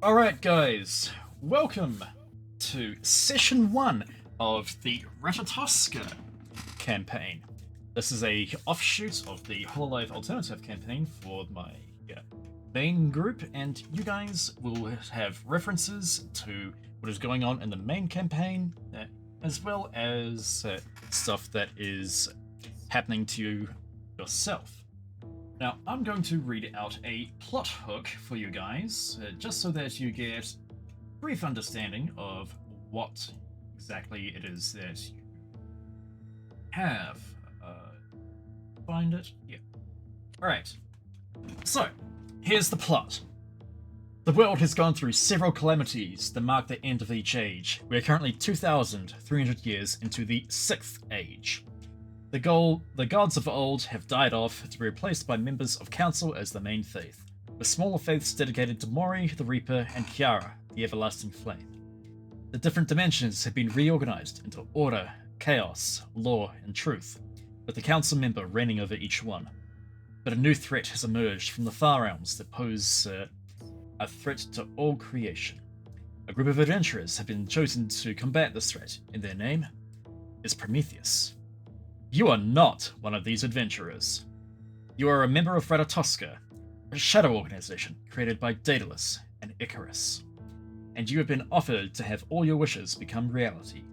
Alright guys, welcome to session 1 of the Ratatoskr campaign. This is a offshoot of the Hololive Alternative campaign for my main group, and you guys will have references to what is going on in the main campaign, as well as stuff that is happening to you yourself. Now, I'm going to read out a plot hook for you guys, just so that you get a brief understanding of what exactly it is that you have. Find it? Yeah. Alright. So, here's the plot. The world has gone through several calamities that mark the end of each age. We are currently 2,300 years into the 6th age. The gods of old have died off to be replaced by members of council as the main faith, with smaller faiths dedicated to Mori, the Reaper, and Kiara, the everlasting flame. The different dimensions have been reorganized into order, chaos, law, and truth, with the council member reigning over each one. But a new threat has emerged from the far realms that pose a threat to all creation. A group of adventurers have been chosen to combat this threat, and their name is Prometheus. You are not one of these adventurers. You are a member of Ratatoskr, a shadow organization created by Daedalus and Icarus. And you have been offered to have all your wishes become reality.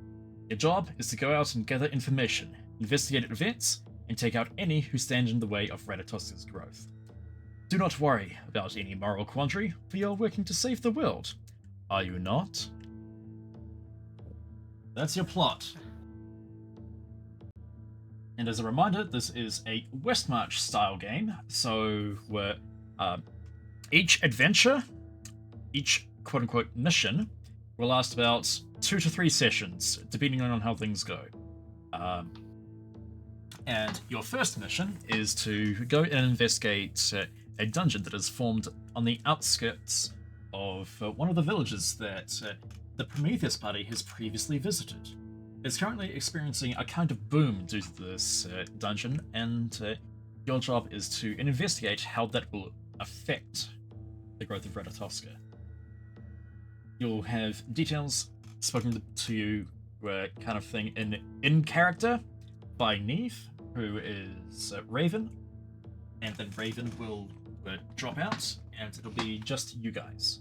Your job is to go out and gather information, investigate events, and take out any who stand in the way of Ratatoskr's growth. Do not worry about any moral quandary, for you are working to save the world. Are you not? That's your plot. And as a reminder, this is a Westmarch-style game, so each adventure, each quote-unquote mission, will last about 2 to 3 sessions, depending on how things go. And your first mission is to go and investigate a dungeon that is formed on the outskirts of one of the villages that the Prometheus party has previously visited. It's currently experiencing a kind of boom due to this dungeon, and your job is to investigate how that will affect the growth of Ratatoskr. You'll have details spoken to you, kind of thing, in character by Neve, who is Raven, and then Raven will drop out, and it'll be just you guys.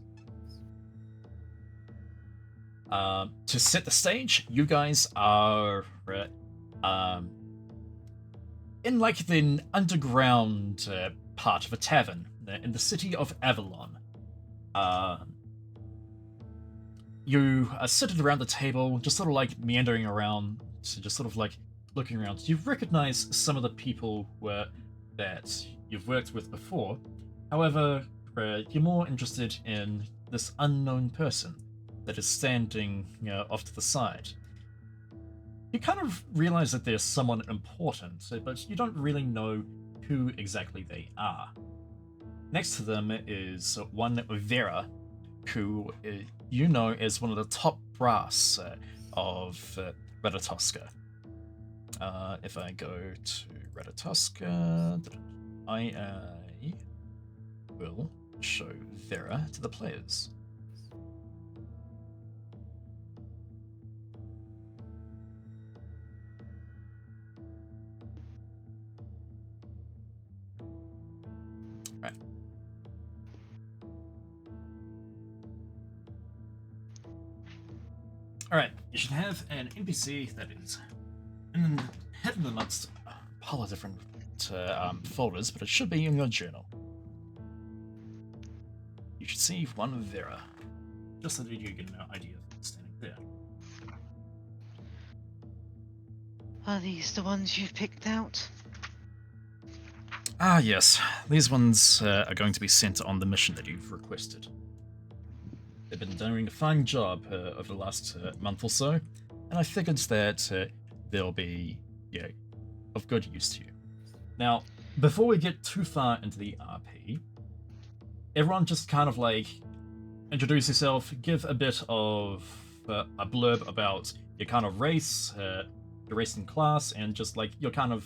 To set the stage, you guys are in like the underground part of a tavern in the city of Avalon. You are seated around the table, just sort of like meandering around, just sort of like looking around. You recognize some of the people that you've worked with before. However, you're more interested in this unknown person that is standing off to the side. You kind of realize that there's someone important, but you don't really know who exactly they are. Next to them is one Vera, who you know as one of the top brass of Ratatoskr. If I go to Ratatoskr, I will show Vera to the players. Alright, you should have an NPC that is hidden amongst a pile of different folders, but it should be in your journal. You should see one Vera, just so that you get an idea of what's standing there. Are these the ones you've picked out? Ah, yes. These ones are going to be sent on the mission that you've requested. They've been doing a fine job over the last month or so, and I figured that they'll be, of good use to you. Now, before we get too far into the RP, everyone just kind of like introduce yourself, give a bit of a blurb about your kind of race, your race and class, and just like your kind of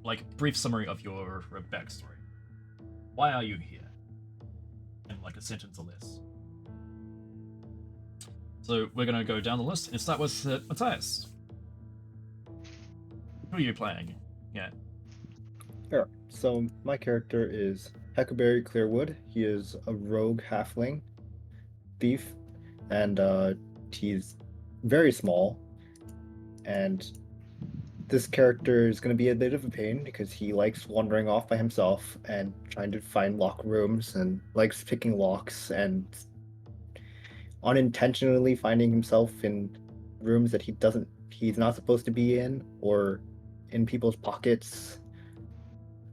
like brief summary of your backstory. Why are you here? In like a sentence or less. So we're going to go down the list and start with Matthias. Who are you playing? Yeah. Sure. So my character is Huckleberry Clearwood. He is a rogue halfling thief, and he's very small. And this character is going to be a bit of a pain because he likes wandering off by himself and trying to find lock rooms and likes picking locks and unintentionally finding himself in rooms that he's not supposed to be in, or in people's pockets.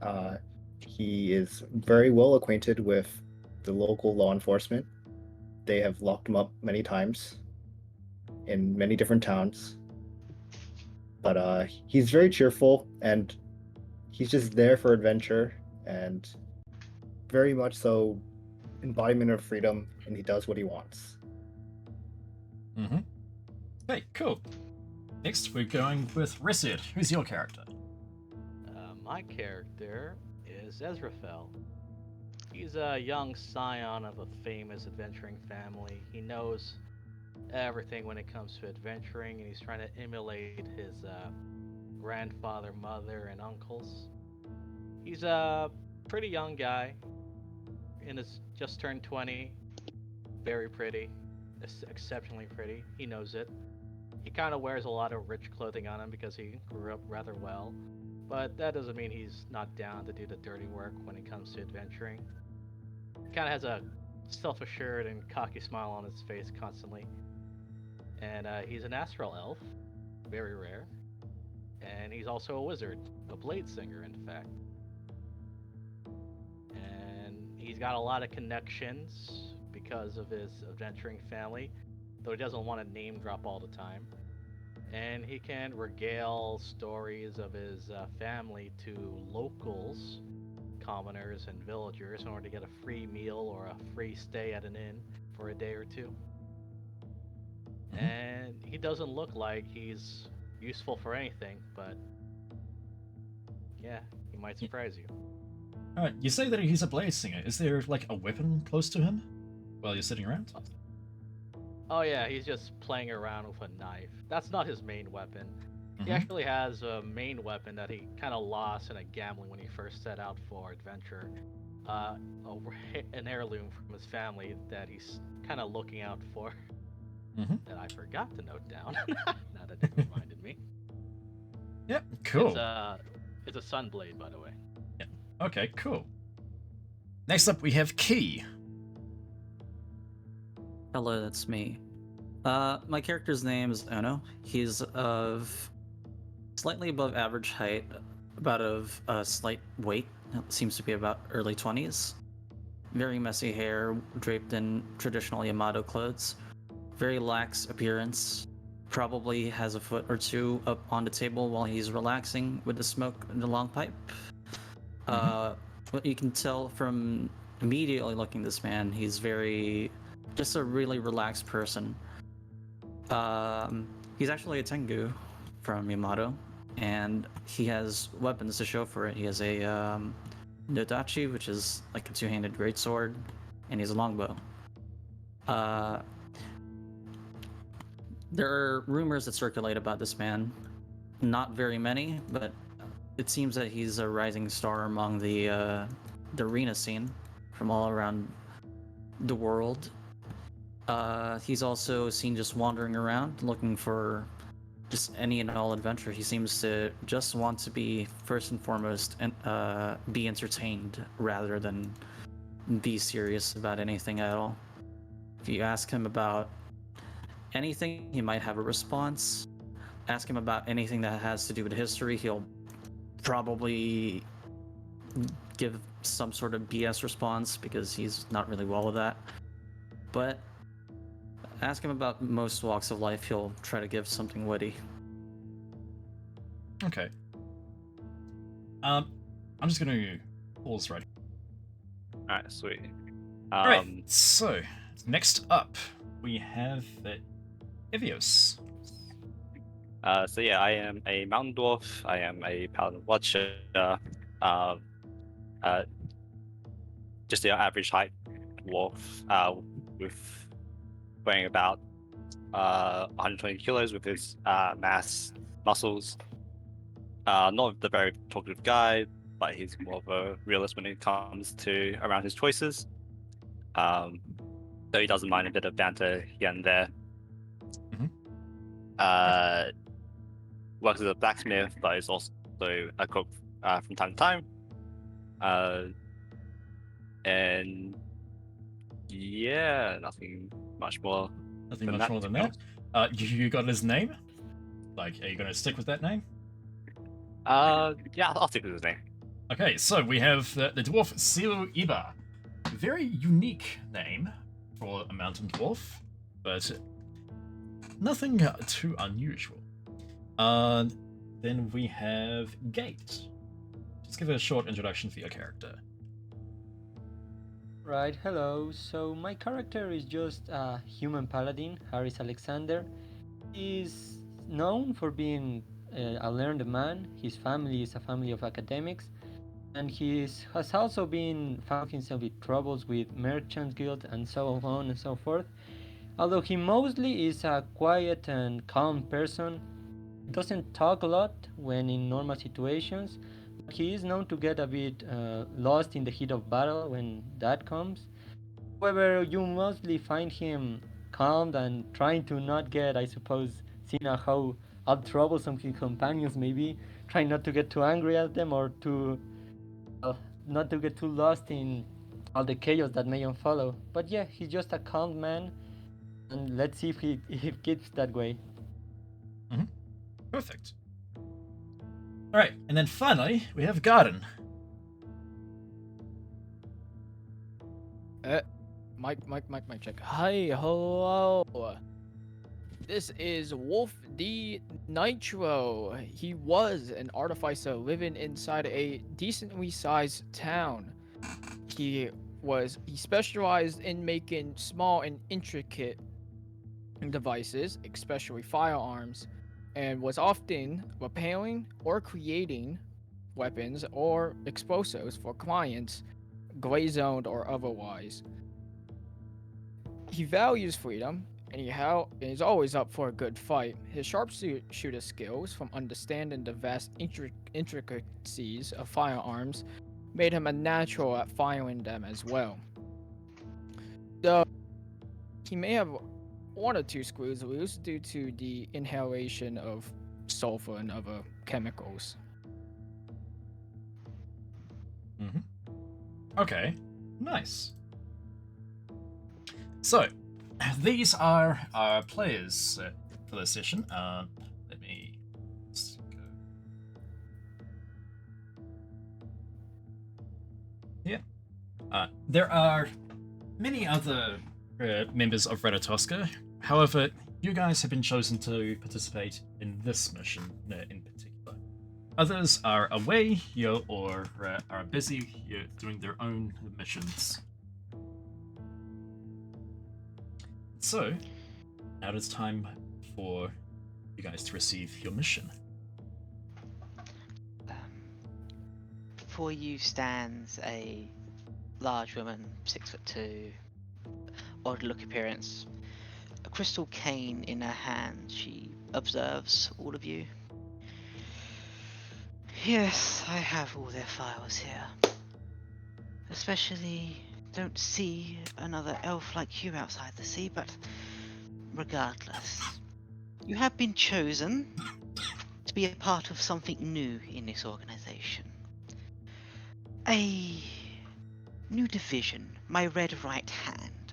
Uh, he is very well acquainted with the local law enforcement. They have locked him up many times in many different towns. But he's very cheerful, and he's just there for adventure, and very much so embodiment of freedom, and he does what he wants. Mm-hmm. Okay, cool. Next, we're going with Resid. Who's your character? My character is Ezrafel. He's a young scion of a famous adventuring family. He knows everything when it comes to adventuring, and he's trying to emulate his grandfather, mother, and uncles. He's a pretty young guy, and is just turned 20. Very pretty, exceptionally pretty. He knows it. He kind of wears a lot of rich clothing on him because he grew up rather well. But that doesn't mean he's not down to do the dirty work when it comes to adventuring. He kind of has a self-assured and cocky smile on his face constantly. And he's an astral elf, very rare. And he's also a wizard, a blade singer, in fact. And he's got a lot of connections because of his adventuring family, though he doesn't want to name drop all the time. And he can regale stories of his family to locals, commoners, and villagers in order to get a free meal or a free stay at an inn for a day or two. Mhm. And he doesn't look like he's useful for anything, but yeah, he might surprise you. Alright, you say that he's a blade singer. Is there, like, a weapon close to him while you're sitting around? Oh yeah, he's just playing around with a knife. That's not his main weapon. He Mhm. actually has a main weapon that he kind of lost in a gambling when he first set out for adventure. Uh, an heirloom from his family that he's kind of looking out for. Mhm. That I forgot to note down. Now that you reminded me. Yep, cool. It's a sunblade, by the way. Okay, cool. Next up, we have Key. Hello, that's me. My character's name is Ono. He's of slightly above average height, about of slight weight. Seems to be about early 20s. Very messy hair, draped in traditional Yamato clothes. Very lax appearance. Probably has a foot or two up on the table while he's relaxing with the smoke in the long pipe. What you can tell from immediately looking at this man, he's just a really relaxed person. He's actually a Tengu from Yamato, and he has weapons to show for it. He has a Nodachi, which is like a two-handed greatsword, and he has a longbow. There are rumors that circulate about this man. Not very many, but it seems that he's a rising star among the arena scene from all around the world. He's also seen just wandering around looking for just any and all adventure. He seems to just want to be first and foremost and be entertained rather than be serious about anything at all. If you ask him about anything, he might have a response. Ask him about anything that has to do with history, he'll probably give some sort of BS response because he's not really well with that. But ask him about most walks of life, he'll try to give something witty. Okay. I'm just gonna pause right. Alright, sweet. Alright, so next up we have Evios. So yeah, I am a mountain dwarf. I am a paladin watcher. Uh, just the average height dwarf. With weighing about 120 kilos with his muscles. Not the very talkative guy, but he's more of a realist when it comes to around his choices. So he doesn't mind a bit of banter here and there. Mhm. Works as a blacksmith, but is also a cook from time to time. And yeah, nothing much more. Nothing than much more to than be that. You got his name? Like, are you going to stick with that name? honest. Yeah, I'll stick with his name. Okay, so we have the dwarf Silu Iba. Very unique name for a mountain dwarf, but nothing too unusual. Then we have Gate. Just give it a short introduction for your character. Right, hello. So my character is just a human paladin, Harris Alexander. He's known for being a learned man. His family is a family of academics, and has also been found himself with troubles with merchant guild and so on and so forth. Although he mostly is a quiet and calm person, doesn't talk a lot when in normal situations, but he is known to get a bit lost in the heat of battle when that comes. However, you mostly find him calm and trying to not get, I suppose, seeing how troublesome his companions may be, trying not to get too angry at them or not to get too lost in all the chaos that may unfollow. But yeah, he's just a calm man, and let's see if he keeps that way. Perfect. Alright, and then finally, we have Garden. Mic check. Hi, hello. This is Wolf D Nitro. He was an artificer living inside a decently sized town. He specialized in making small and intricate devices, especially firearms, and was often repairing or creating weapons or explosives for clients, gray zoned or otherwise. He values freedom, and is always up for a good fight. His sharpshooter skills from understanding the vast intricacies of firearms made him a natural at firing them as well. Though he may have one or two screws loose due to the inhalation of sulfur and other chemicals. Mm-hmm. Okay, nice. So, these are our players for this session. Let me just go. Yeah. There are many other members of Ratatoskr. However, you guys have been chosen to participate in this mission in particular. Others are away or are busy doing their own missions. So, now it's time for you guys to receive your mission. Before you stands a large woman, 6'2", odd look appearance, a crystal cane in her hand. She observes all of you. Yes, I have all their files here. Especially don't see another elf like you outside the sea, but regardless, you have been chosen to be a part of something new in this organization. A new division, my red right hand.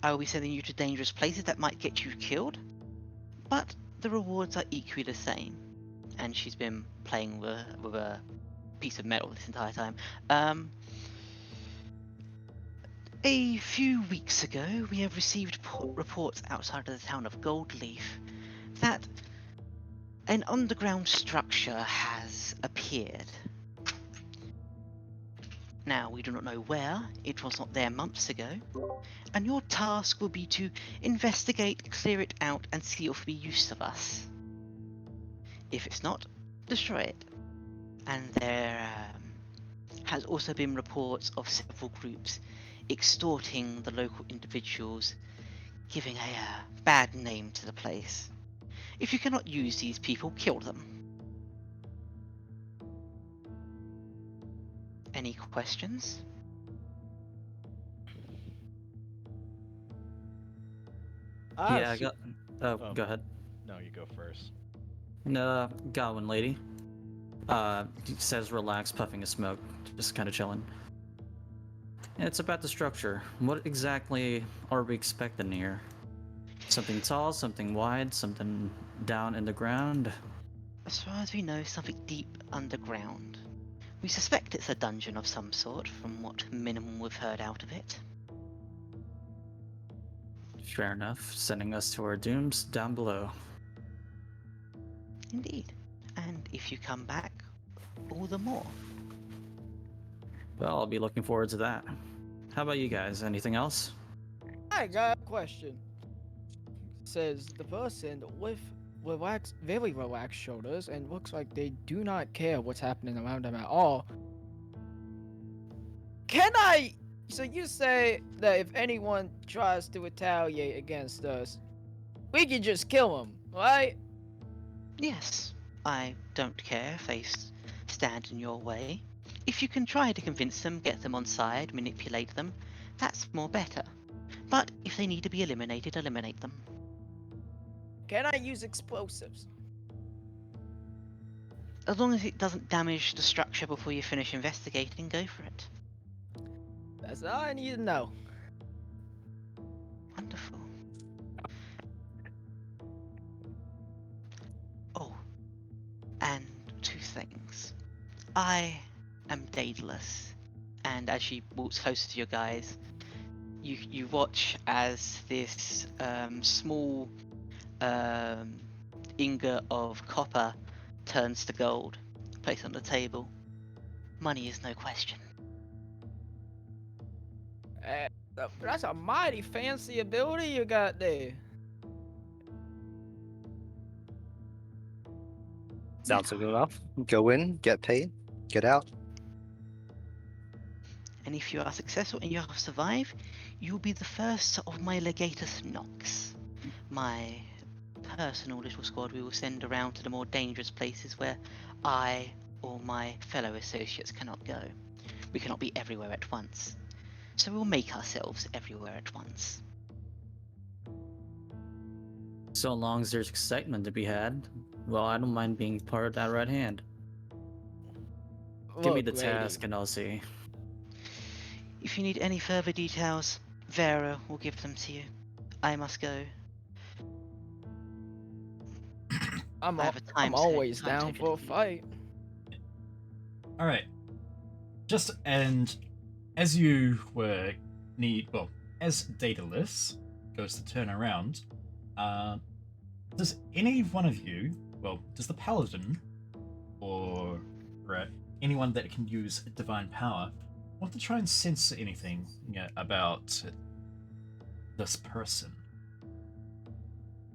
I will be sending you to dangerous places that might get you killed, but the rewards are equally the same. And she's been playing with a piece of metal this entire time. A few weeks ago, we have received reports outside of the town of Goldleaf that an underground structure has appeared. Now, we do not know where, it was not there months ago, and your task will be to investigate, clear it out, and see if it will be use of us. If it's not, destroy it. And there has also been reports of several groups extorting the local individuals, giving a bad name to the place. If you cannot use these people, kill them. Any questions? Yeah, I so- got. Oh. Go ahead. No, you go first. No, got one, lady. He says, relax, puffing a smoke, just kind of chilling. It's about the structure. What exactly are we expecting here? Something tall, something wide, something down in the ground? As far as we know, something deep underground. We suspect it's a dungeon of some sort, from what minimum we've heard out of it. Fair enough. Sending us to our dooms down below. Indeed. And if you come back, all the more. Well, I'll be looking forward to that. How about you guys? Anything else? I got a question. Says the person with very relaxed shoulders and looks like they do not care what's happening around them at all. So you say that if anyone tries to retaliate against us, we can just kill them, right? Yes, I don't care if they stand in your way. If you can try to convince them, get them on side, manipulate them, that's more better. But if they need to be eliminated, eliminate them. Can I use explosives? As long as it doesn't damage the structure before you finish investigating, go for it. That's all I need to know. Wonderful. Oh, and two things. I am Daedalus, and as she walks closer to you guys, you watch as this small ingot of copper turns to gold, placed on the table. Money is no question. That's a mighty fancy ability you got there. Sounds good enough. Go in, get paid, get out. And if you are successful and you survive, you'll be the first of my legatus Nox, my personal little squad we will send around to the more dangerous places where I or my fellow associates cannot go. We cannot be everywhere at once. So we'll make ourselves everywhere at once. So long as there's excitement to be had, well, I don't mind being part of that right hand. Give me the Look, lady, task and I'll see. If you need any further details, Vera will give them to you. I must go. I'm I have a I'm time always schedule down for a to fight. All right. And as you were as Daedalus goes to turn around, does any one of you, does the paladin or anyone that can use divine power want to try and sense anything about this person?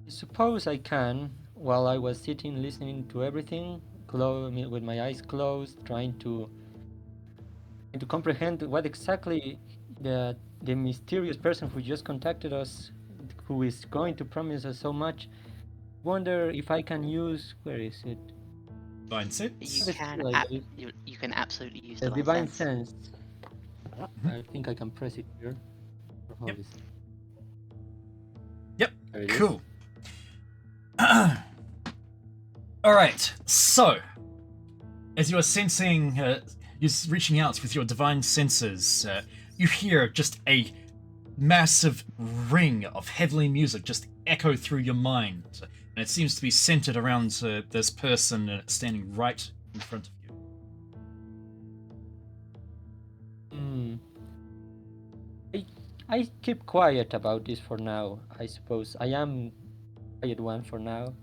I suppose I can. While I was sitting listening to everything, with my eyes closed, trying to comprehend what exactly the mysterious person who just contacted us, who is going to promise us so much. Wonder if I can use, where is it? Divine sense? You can absolutely use The divine divine sense. sense. I think I can press it here. Or how Yep. is it? Yep. There it is. Cool. All right. So, as you are sensing, you're reaching out with your divine senses, you hear just a massive ring of heavenly music just echo through your mind, and it seems to be centered around this person standing right in front of you. I keep quiet about this for now. I suppose I am quiet one for now.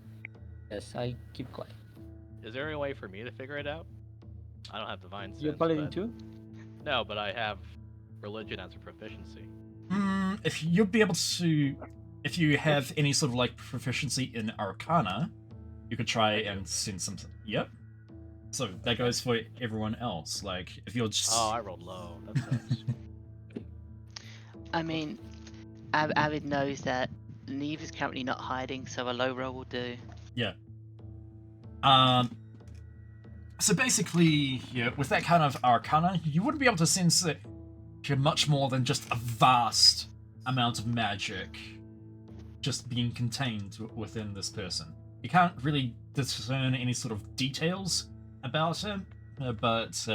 Yes, I keep quiet. Is there any way for me to figure it out? I don't have divine sense. You're paladin but... too? No, but I have religion as a proficiency. If you'll be able to, if you have any sort of proficiency in Arcana, you could try and send some. Yep. So that goes for everyone else. If you're just. Oh, I rolled low. That sucks. I mean, Avid knows that Neve is currently not hiding, so a low roll will do. Yeah. So basically, yeah, with that kind of arcana, you wouldn't be able to sense that you're much more than just a vast amount of magic just being contained within this person. You can't really discern any sort of details about him, but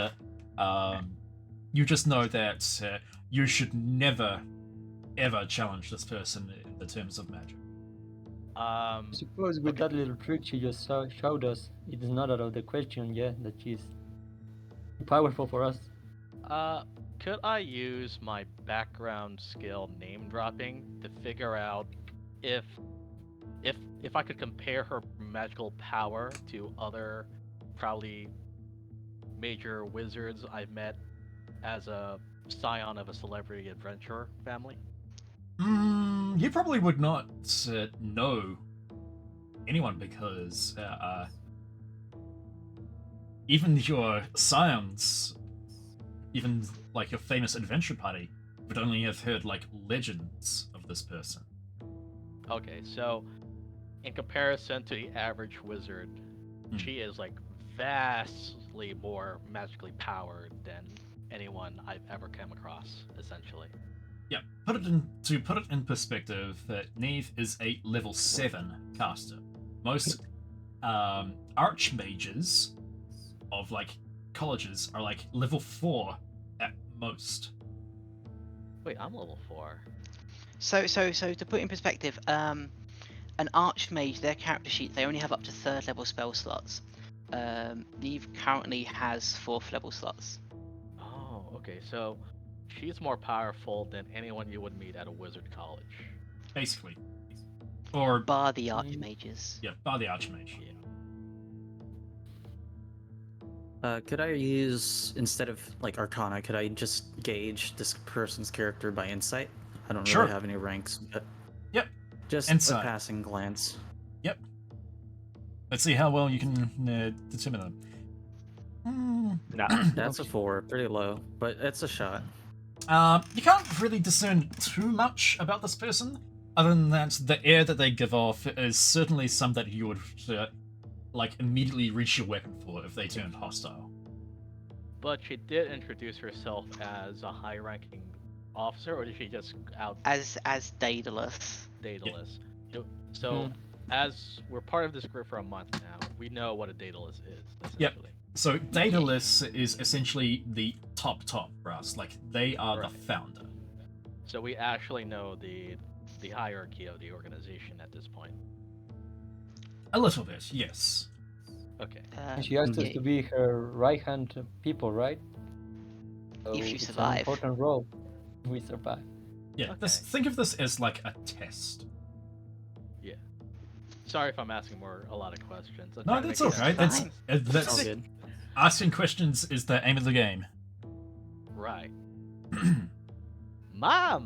you just know that you should never, ever challenge this person in the terms of magic. I suppose with that little trick she just showed us, it is not out of the question, yeah, that she's powerful for us. Could I use my background skill name dropping to figure out if I could compare her magical power to other probably major wizards I've met as a scion of a celebrity adventurer family? You probably would not know anyone because even your scions, even like your famous adventure party, would only have heard like legends of this person. Okay, so in comparison to the average wizard, she is like vastly more magically powered than anyone I've ever come across, essentially. Yeah, to put it in perspective, Neve is a level 7 caster. Most archmages of like colleges are like level 4 at most. Wait, I'm level 4. So to put in perspective, an archmage, their character sheet, they only have up to 3rd level spell slots. Neve currently has 4th level slots. Oh, okay, so she's more powerful than anyone you would meet at a wizard college. Basically. Or bar the archmages. Yeah, bar the archmage. Yeah. Could I use, instead of like Arcana, could I just gauge this person's character by insight? I don't really have any ranks, but yep, just insight. A passing glance. Yep. Let's see how well you can determine them. No. That's a 4, pretty low, but it's a shot. You can't really discern too much about this person, other than that the air that they give off is certainly some that you would like immediately reach your weapon for if they turned hostile. But she did introduce herself as a high-ranking officer, or did she just out as Daedalus? Daedalus. Yeah. So, as we're part of this group for a month now, we know what a Daedalus is. Yep. So Daedalus is essentially the top brass. Like they are the founder. So we actually know the hierarchy of the organization at this point. A little bit, yes. Okay. And she asked us to be her right-hand people, right? So if you it's survive. an important role. We survive. Yeah, think of this as like a test. Yeah. Sorry if I'm asking a lot of questions. No, that's okay. That's good. Asking questions is the aim of the game. Right. My.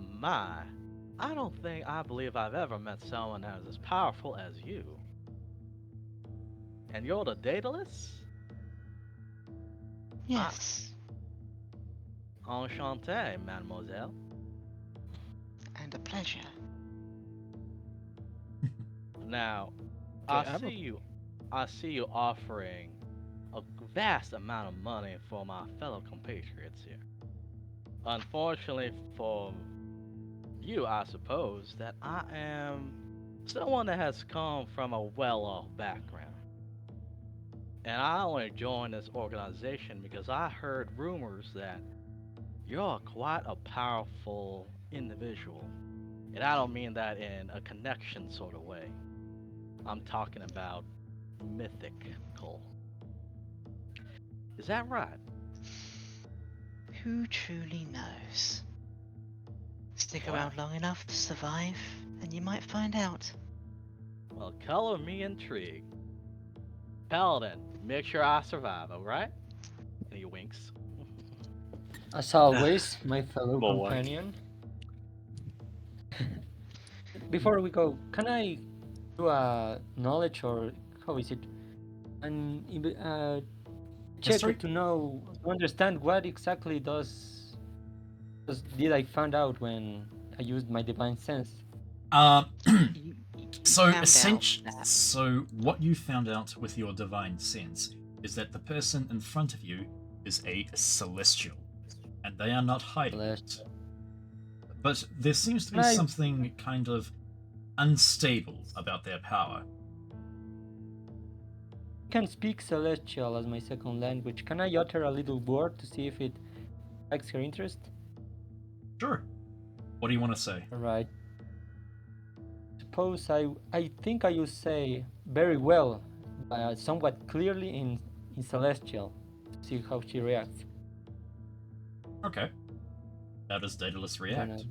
I believe I've ever met someone that is as powerful as you. And you're the Daedalus? Yes. Enchanté, mademoiselle. And a pleasure. Now, I see you offering a vast amount of money for my fellow compatriots here. Unfortunately for you, I suppose, that I am someone that has come from a well-off background. And I only joined this organization because I heard rumors that you're quite a powerful individual. And I don't mean that in a connection sort of way. I'm talking about mythical. Is that right? Who truly knows? Stick around long enough to survive, and you might find out. Well, color me intrigued. Paladin, make sure I survive, alright? And he winks. As always, my fellow Well, companion. Before we go, can I do a knowledge, or how is it? An check to understand what exactly did I find out when I used my divine sense. You So, found out that so what you found out with your divine sense is that the person in front of you is a celestial, and they are not hiding it. But there seems to be Right. something kind of unstable about their power. I can speak Celestial as my second language. Can I utter a little word to see if it strikes her interest? Sure. What do you want to say? Alright. Suppose I think I will say very well, somewhat clearly in Celestial. See how she reacts. Okay. How does Daedalus Then react?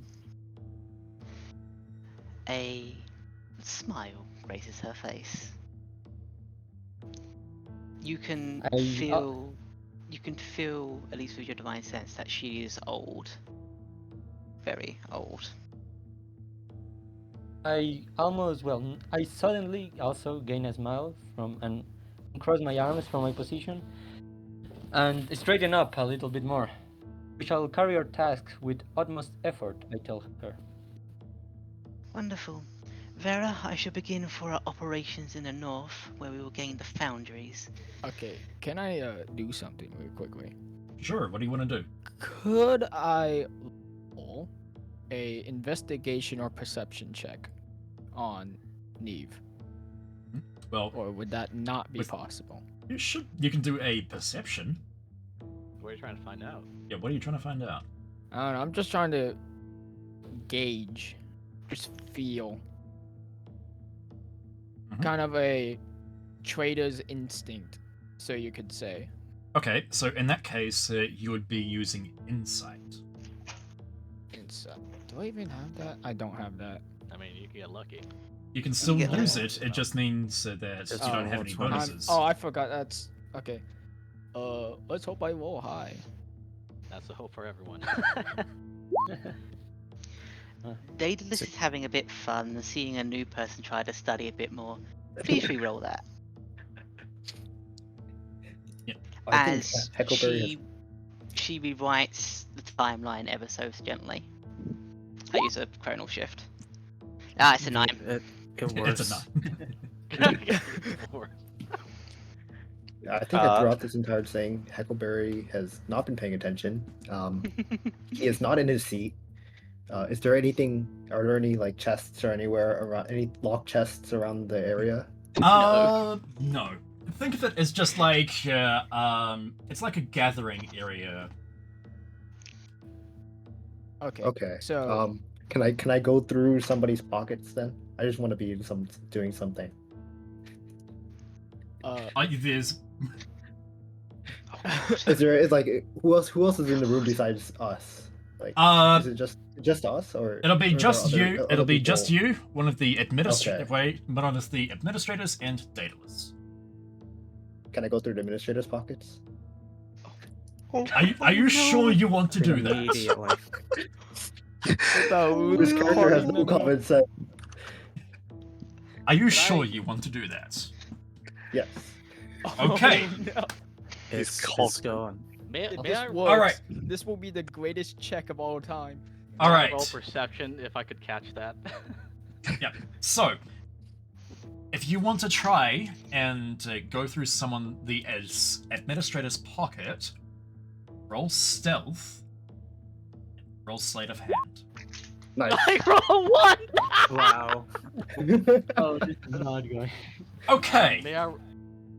a smile graces her face. You can feel, at least with your divine sense, that she is old. Very old. I suddenly also gain a smile and cross my arms from my position and straighten up a little bit more. We shall carry our tasks with utmost effort, I tell her. Wonderful. Vera, I shall begin for our operations in the north, where we will gain the foundries. Okay, can I do something real quickly? Sure. What do you want to do? Could I roll a investigation or perception check on Neve, Well, or would that not be With- possible? you should. You can do a perception. What are you trying to find out? Yeah. What are you trying to find out? I don't know. I'm just trying to gauge, just feel, Mhm. kind of a trader's instinct, so you could say. Okay. So in that case, you would be using insight. Insight. Do I even have that? I don't have that. I mean, you can get lucky. You can still get use that. it. It just means that you Oh, don't have any which one? bonuses. I forgot. That's okay. Let's hope I roll high. That's the hope for everyone. Daedalus is having a bit fun and seeing a new person try to study a bit more. Please re-roll that. I think As Heckleberry she rewrites the timeline ever so gently. I use a chronal shift. Ah, it's a 9. It works. It's a 9. I think that throughout this entire thing, Heckleberry has not been paying attention. He is not in his seat. Is there anything? Are there any like chests or anywhere around? Any locked chests around the area? No. Think of it as just like it's like a gathering area. Okay. Okay. So can I go through somebody's pockets then? I just want to be doing something. There's Is there is like who else is in the room besides us? Like is it just us or it'll be or are just there you. other It'll be just people? you, one of the Okay. one of the administrators, and Daedalus. Can I go through the administrator's pockets? Are you sure you want to do that? Immediately. This character has no common sense. Are you sure you want to do that? Yes. Okay. no. It's cold. going. May If may this I works, Alright. this will be the greatest check of all time. All right. roll perception if I could catch that? Yeah. So, if you want to try and go through the administrator's pocket, roll stealth. Roll sleight of hand. Nice. I roll 1! Wow. Oh, this is not going. Okay. May I...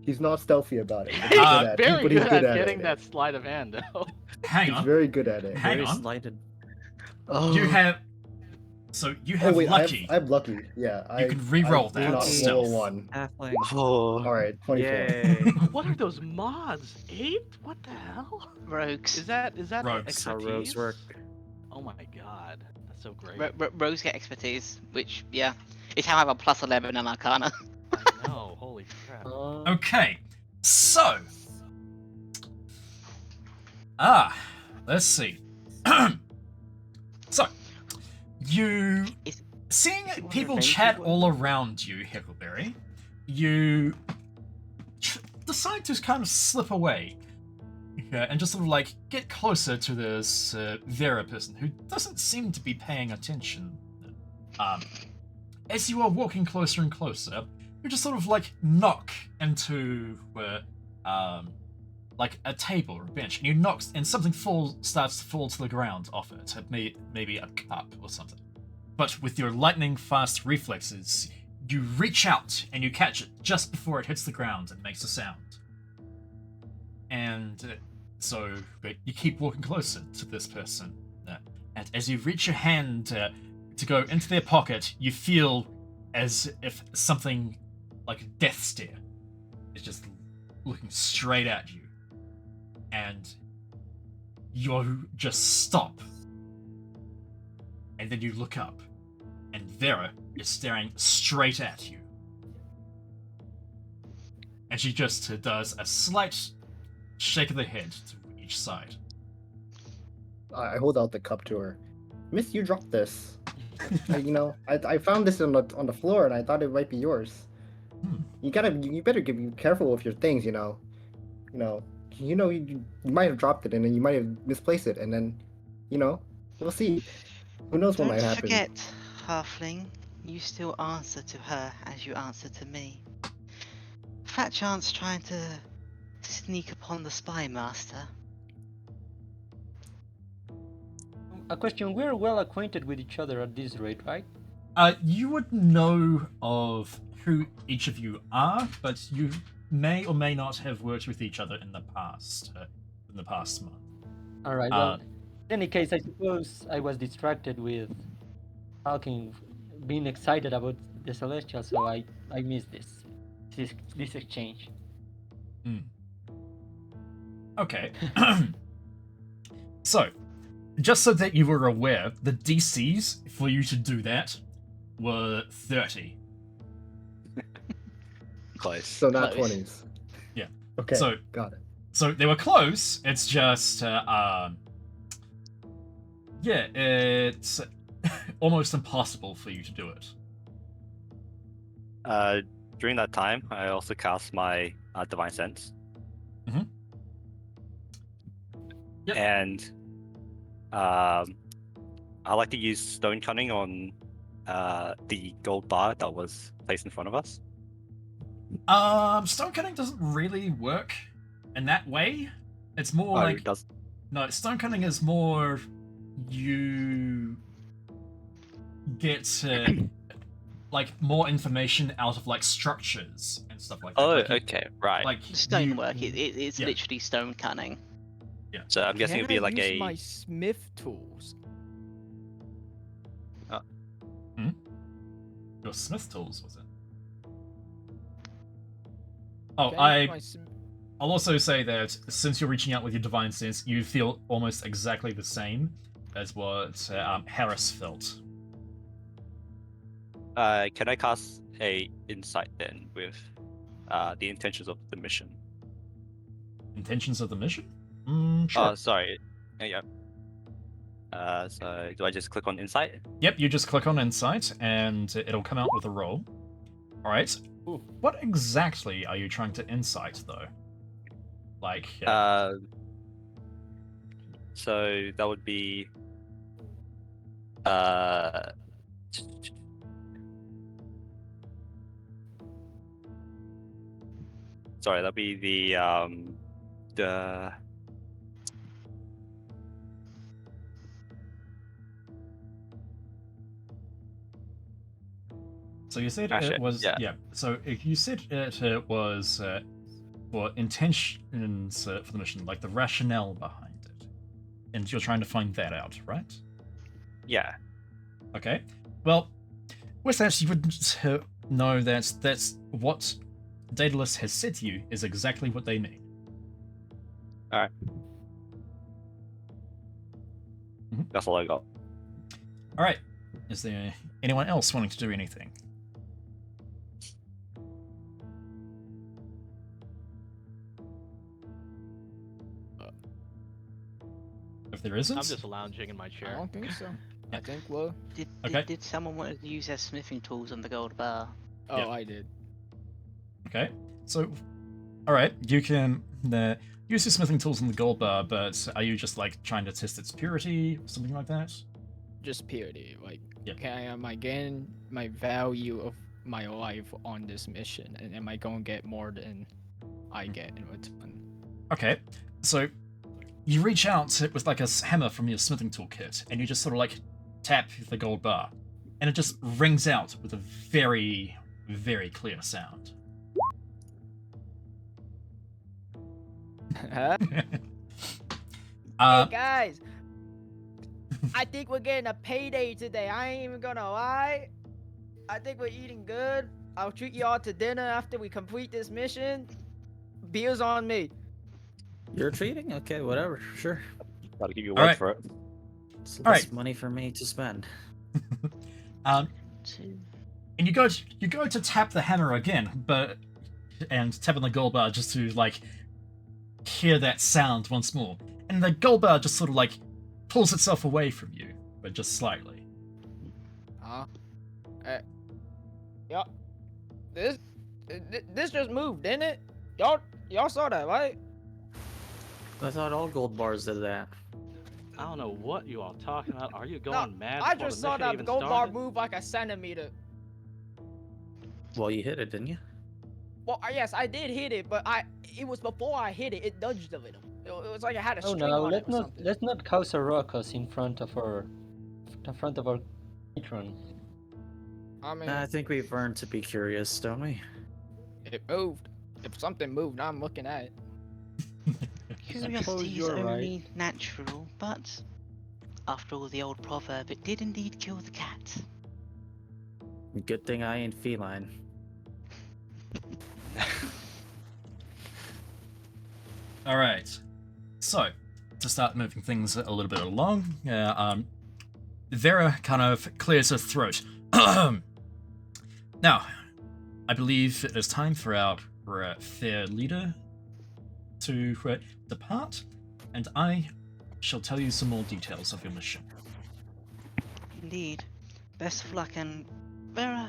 He's not stealthy about it. He's Uh, good at it, Very but he's good at it. getting that sleight of hand, though. Hang He's on. very good at it. Hang Very on. slighted. Oh. You have. So you have wait, lucky. I have lucky. Yeah. You can re-roll I that did not stealth. roll one. Halfling. Oh. All right, 24. Yay. What are those mods? 8? What the hell? Rogues. Is that Rogues. That's how rogues expertise? work. Oh my god, that's so great. Rogues get expertise, which, yeah, is how I have a plus 11 in Arcana. I know, holy crap. Okay. So. Let's see. So, you seeing one of people the chat basic all around you, Heckleberry, you decide to kind of slip away. Yeah, and just sort of like get closer to this Vera person who doesn't seem to be paying attention. As you are walking closer and closer, you just sort of like knock into like a table or a bench, and you knock, and something starts to fall to the ground off it. Maybe a cup or something. But with your lightning fast reflexes, you reach out and you catch it just before it hits the ground and makes a sound. And but you keep walking closer to this person. And as you reach your hand to go into their pocket, you feel as if something like a death stare is just looking straight at you. And you just stop. And then you look up, and Vera is staring straight at you. And she just does a slight shake of the head to each side. I hold out the cup to her. Miss, you dropped this. I found this on the floor, and I thought it might be yours. You better be careful with your things. You might have dropped it, and then you might have misplaced it, and then, we'll see. Who knows what might happen? Don't forget, Halfling, you still answer to her as you answer to me. Fat chance trying to sneak upon the spy master. A question: we're well acquainted with each other at this rate, right? You would know of who each of you are, but you may or may not have worked with each other in the past month. All right. Well, in any case, I suppose I was distracted with talking, being excited about the Celestial, so I missed this exchange. Okay. So, just so that you were aware, the DCs for you to do that were 30. Close. So not Close. 20s. Yeah. Okay. So got it. So they were close. It's just, it's almost impossible for you to do it. During that time, I also cast my Divine Sense. Mm-hmm. Yep. And I like to use Stone Cunning on the gold bar that was placed in front of us. Stone Cunning doesn't really work in that way. It's more like... It does. No, Stone Cunning is more... You get... like more information out of like structures and stuff like that. Oh, like okay, right. Like Stonework, it's yeah. literally stone cunning. Yeah. So I'm guessing it'd be like use my smith tools. Your smith tools, was it? Oh, I'll also say that since you're reaching out with your divine sense, you feel almost exactly the same as what Harris felt. Can I cast a insight then with the intentions of the mission? Intentions of the mission? Sure. Oh, sorry. Yeah. So do I just click on insight? Yep, you just click on insight and it'll come out with a roll. All right. Ooh. What exactly are you trying to insight though? Like. So that would be. Sorry, that'd be the. So you said it was So you said it was for intentions for the mission, like the rationale behind it, and you're trying to find that out, right? Yeah. Okay. Well, with that, you would know that that's what Daedalus has said to you is exactly what they mean. All right. Mm-hmm. That's all I got. All right. Is there anyone else wanting to do anything? If there isn't, I'm just lounging in my I chair. don't think so. Yeah. I think, well, Did someone want to use their smithing tools on the gold bar? oh, Yeah. I did. okay. So, Alright, you can use your smithing tools in the gold bar, but are you just like trying to test its purity or something like that? Just purity. Like, Yep. am I getting my value of my life on this mission? And am I going to get more than I get in return? Okay, so you reach out with like a hammer from your smithing tool kit, and you just sort of like tap the gold bar, and it just rings out with a very, very clear sound. Huh? Uh, Hey guys, I think we're getting a payday today. I ain't even gonna lie. I think we're eating good. I'll treat you all to dinner after we complete this mission. Beers on me. You're treating? Okay, whatever. Sure. Gotta give you a All word right. for it. It's All less right. money for me to spend. and Two. you go to tap the hammer again, and tap on the gold bar just to like hear that sound once more, and the gold bar just sort of like pulls itself away from you, but just slightly. Yup. This just moved, didn't it? Y'all saw that, right? I thought all gold bars did that. I don't know what you all talking about. Are you going mad? I before just the saw mission that even gold bar started? move like a centimeter. Well, you hit it, didn't you? Well, yes, I did hit it, but it was before I hit it. It nudged a little. It was like I had a Oh string no, on it or something. let's not cause a ruckus in front of our patron. I mean, I think we've learned to be curious, don't we? it moved. If something moved, I'm looking at it. Curiosity is you're only natural, but after all, the old proverb, it did indeed kill the cat. Good thing I ain't feline. Alright, so to start moving things a little bit along, Vera kind of clears her throat. Now, I believe it is time for our fair leader to depart, and I shall tell you some more details of your mission. Indeed. Best of luck, and Vera,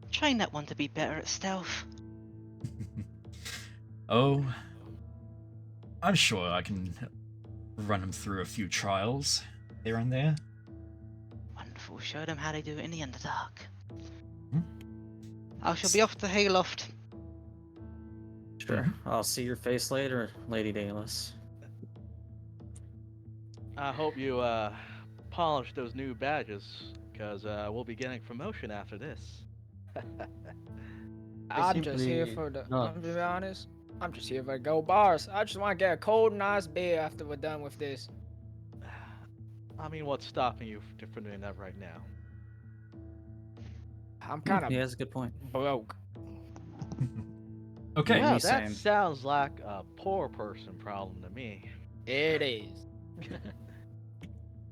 train that one to be better at stealth. Oh, I'm sure I can run him through a few trials here and there. Wonderful. Show them how they do it in the Underdark. Hmm? I shall be off to Hayloft. Sure. I'll see your face later, Lady Dallas. I hope you polish those new badges, because we'll be getting promotion after this. I'm just here simply for the. not. I'm to be honest. I'm just here for the gold bars. I just want to get a cold, nice beer after we're done with this. I mean, what's stopping you from doing that right now? I'm kind of He has a good point. broke. Okay, Well, me that same. sounds like a poor person problem to me. It is.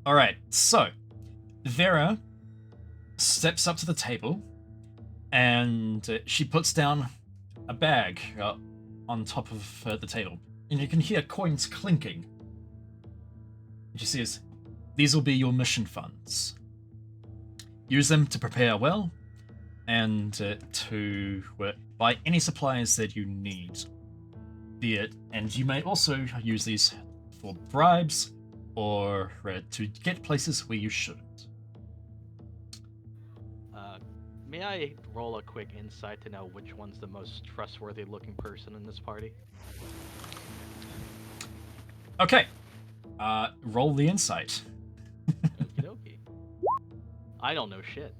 alright, so Vera steps up to the table and she puts down a bag on top of the table, and you can hear coins clinking. She says, "These will be your mission funds. Use them to prepare well and to buy any supplies that you need. Be it, and you may also use these for bribes or to get places where you shouldn't." May I roll a quick insight to know which one's the most trustworthy looking person in this party? Okay, roll the insight. Okie dokie. I don't know shit.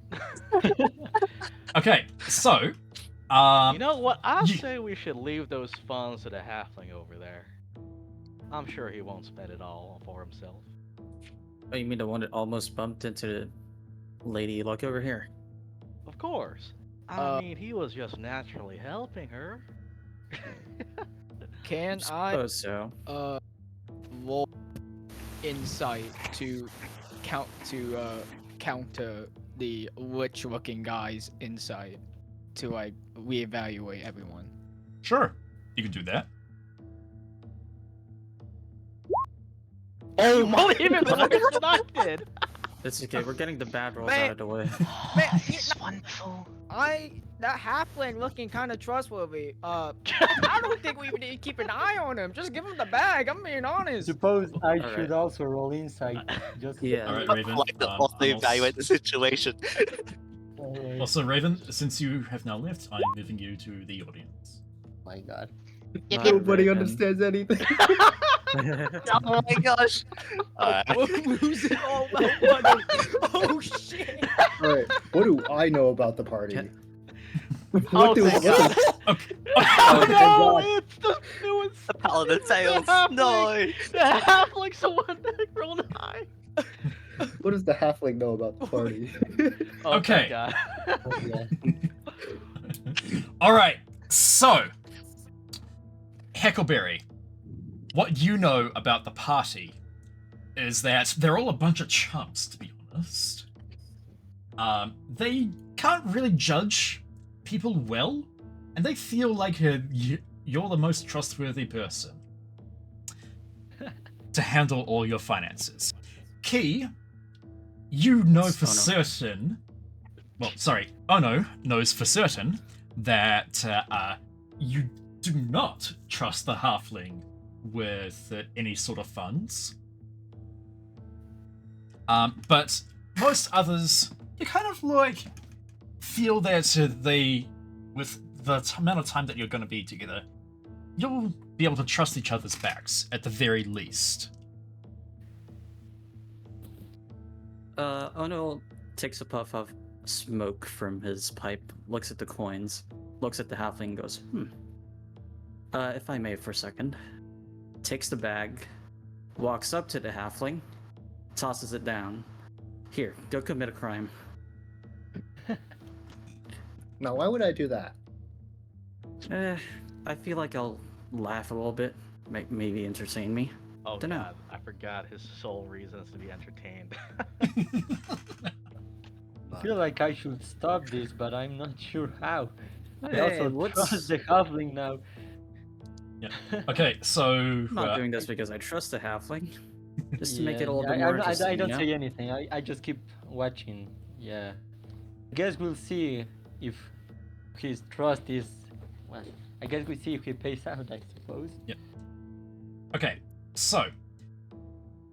Okay, so You know what? I'll you- say we should leave those funds to the halfling over there. I'm sure he won't spend it all for himself. Oh, you mean the one that almost bumped into the lady? Look over here. Of course. I mean, he was just naturally helping her. Can I Suppose so. roll insight to counter the rich-looking guy's insight to like reevaluate everyone? sure, you can do that. Oh Well, even worse than I did. It's okay. We're getting the bad rolls Man. out of the way. Man, This is wonderful. that halfling looking kind of trustworthy. I don't think we even need to keep an eye on him. Just give him the bag. I'm being honest. Suppose I All should right. also roll insight. Just Yeah. All right, I Raven. like to I'm also also- evaluate the situation. Alright. Also, Raven, since you have now left, I'm moving you to the audience. My God. Yep, Not yep. Nobody Raven. understands anything. Oh my gosh! Who's it all about, buddy? Oh shit! All right, what do I know about the party? Can- What do thank what God. does- Okay. Oh no! God. It's it was The paladin tails. halfling. No. the halfling. Someone rolled high. what does the halfling know about the party? Oh, Okay. thank God. Yeah. All right. So, Heckleberry, what you know about the party is that they're all a bunch of chumps, to be honest. They can't really judge people well, and they feel like you're the most trustworthy person to handle all your finances. Key, you know for certain. Well, sorry, Ono knows for certain that you do not trust the halfling with any sort of funds. But most others, you kind of like feel that they, with the amount of time that you're going to be together, you'll be able to trust each other's backs at the very least. Ono takes a puff of smoke from his pipe, looks at the coins, looks at the halfling, and goes, if I may for a second. Takes the bag, walks up to the halfling, tosses it down. Here, go commit a crime. Now, why would I do that? I feel like I'll laugh a little bit, maybe entertain me. Oh Dunno. God! I forgot his sole reason is to be entertained. I feel like I should stop this, but I'm not sure how. I Hey, also what's- trust the halfling now. Okay, so I'm not doing this because I trust the halfling. Just to make it a little bit more interesting. I don't you know? say anything. I just keep watching. Yeah. I guess we'll see if his trust is. Well, I guess we'll see if he pays out, I suppose. Okay, so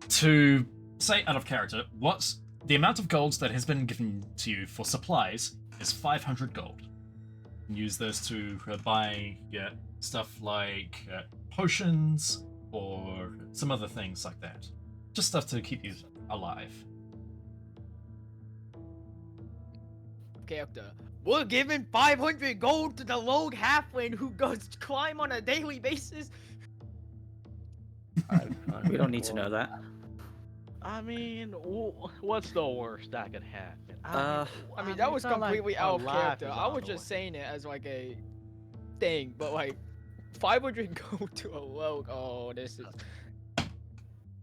to say out of character, what's the amount of gold that has been given to you for supplies is 500 gold. You can use those to buy stuff like potions or some other things like that. Just stuff to keep you alive. Character. We're giving 500 gold to the lone halfling who goes climb on a daily basis. We don't need to know that. I mean, what's the worst that could happen? I mean, that was it's not like completely our out of life character. is I on was the just line. saying it as like a thing, but like 500 gold to a rogue. Oh, this is.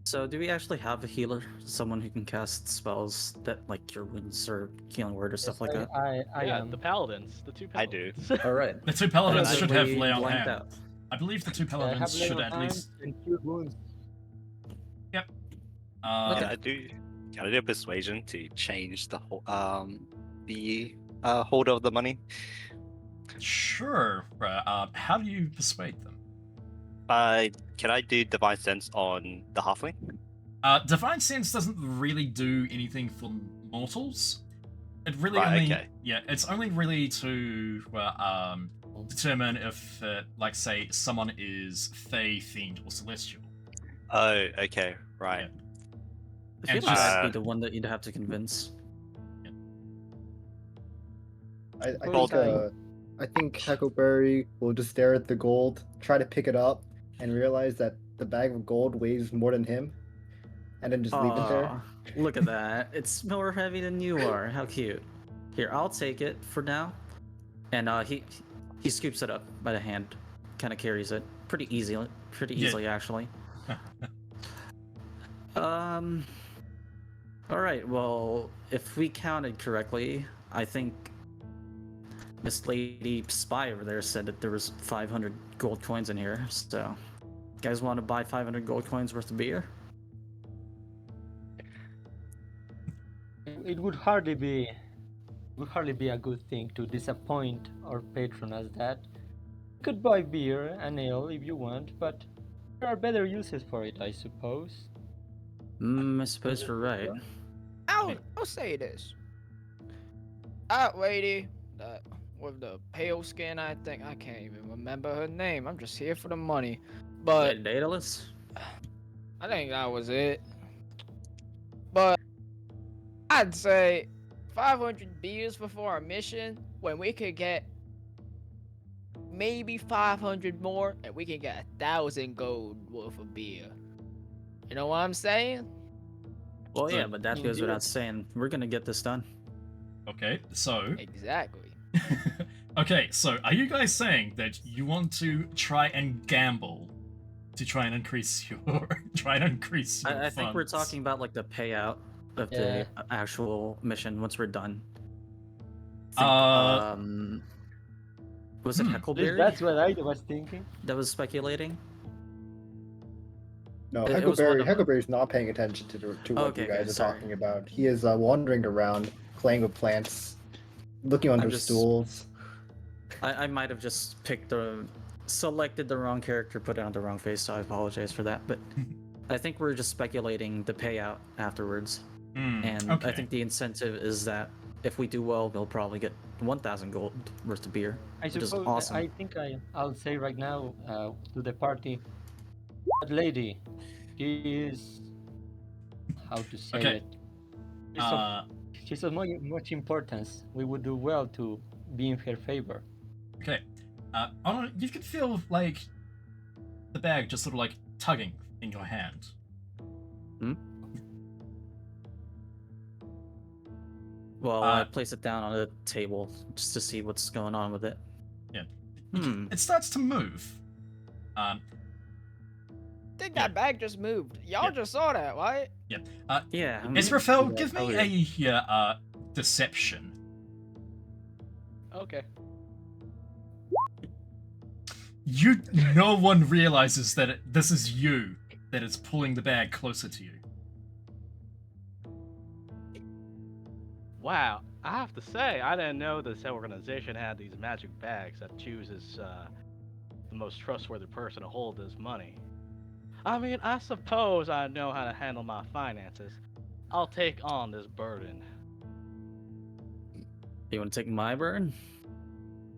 So, do we actually have a healer? Someone who can cast spells that, like cure wounds or healing word or stuff like that? I yeah, am. the paladins, the two I do. paladins. Alright. The two paladins Then should have we lay on blanked hand. out. I believe the two I have paladins should lay on at hands least. and cure wounds. Can I do a persuasion to change the holder of the money? Sure. How do you persuade them? Can I do divine sense on the halfling? Divine Sense doesn't really do anything for mortals. It really Right, only, okay. it's only really to determine if, like, say, someone is Fey, Fiend, or Celestial. Oh, okay, right. I feel And like just- I'd be the one that you'd have to convince. I think Huckleberry will just stare at the gold, try to pick it up, and realize that the bag of gold weighs more than him, and then just leave it there. Aw, look at that. It's more heavy than you are. How cute. Here, I'll take it for now. And he scoops it up by the hand, kind of carries it pretty easily actually. All right. Well, if we counted correctly, I think Miss Lady Spy over there said that there was 500 gold coins in here. So, you guys want to buy 500 gold coins worth of beer? it would hardly be a good thing to disappoint our patron as that. You could buy beer and ale if you want, but there are better uses for it, I suppose. I suppose you're right. I'll say this. That lady, that with the pale skin, I think I can't even remember her name. I'm just here for the money. But Daedalus? I think that was it. But I'd say 500 beers before our mission when we could get maybe 500 more and we can get 1,000 gold worth of beer. You know what I'm saying? Well, So- yeah, but that goes without saying. We're gonna get this done. Okay, so Exactly. okay, so are you guys saying that you want to try and gamble to try and increase your I think we're funds? talking about like the payout of the actual mission once we're done. Think, was it Hmm. Heckleberry That's what I was thinking. that was speculating? No, It was one of them. Heckleberry's not paying attention to what Okay, you guys okay, are sorry. talking about. He is wandering around, playing with plants, looking under just- stools. I might have just selected the wrong character, put it on the wrong face, so I apologize for that. But I think we're just speculating the payout afterwards. And okay. I think the incentive is that if we do well, we'll probably get 1,000 gold worth of beer, I which is suppose awesome. I think I'll say right now to the party, that lady, she is, how to say Okay. it? She's of much importance. We would do well to be in her favor. Okay. You can feel like the bag just sort of like tugging in your hand. Well, I place it down on the table just to see what's going on with it. Yeah. Hmm. It starts to move. I think that bag just moved. Y'all just saw that, right? Yeah. Israfel, yeah, give me okay. a deception. Okay. No one realizes that this is you that is pulling the bag closer to you. Wow, I have to say, I didn't know this organization had these magic bags that chooses the most trustworthy person to hold this money. I mean, I suppose I know how to handle my finances. I'll take on this burden. You want to take my burn?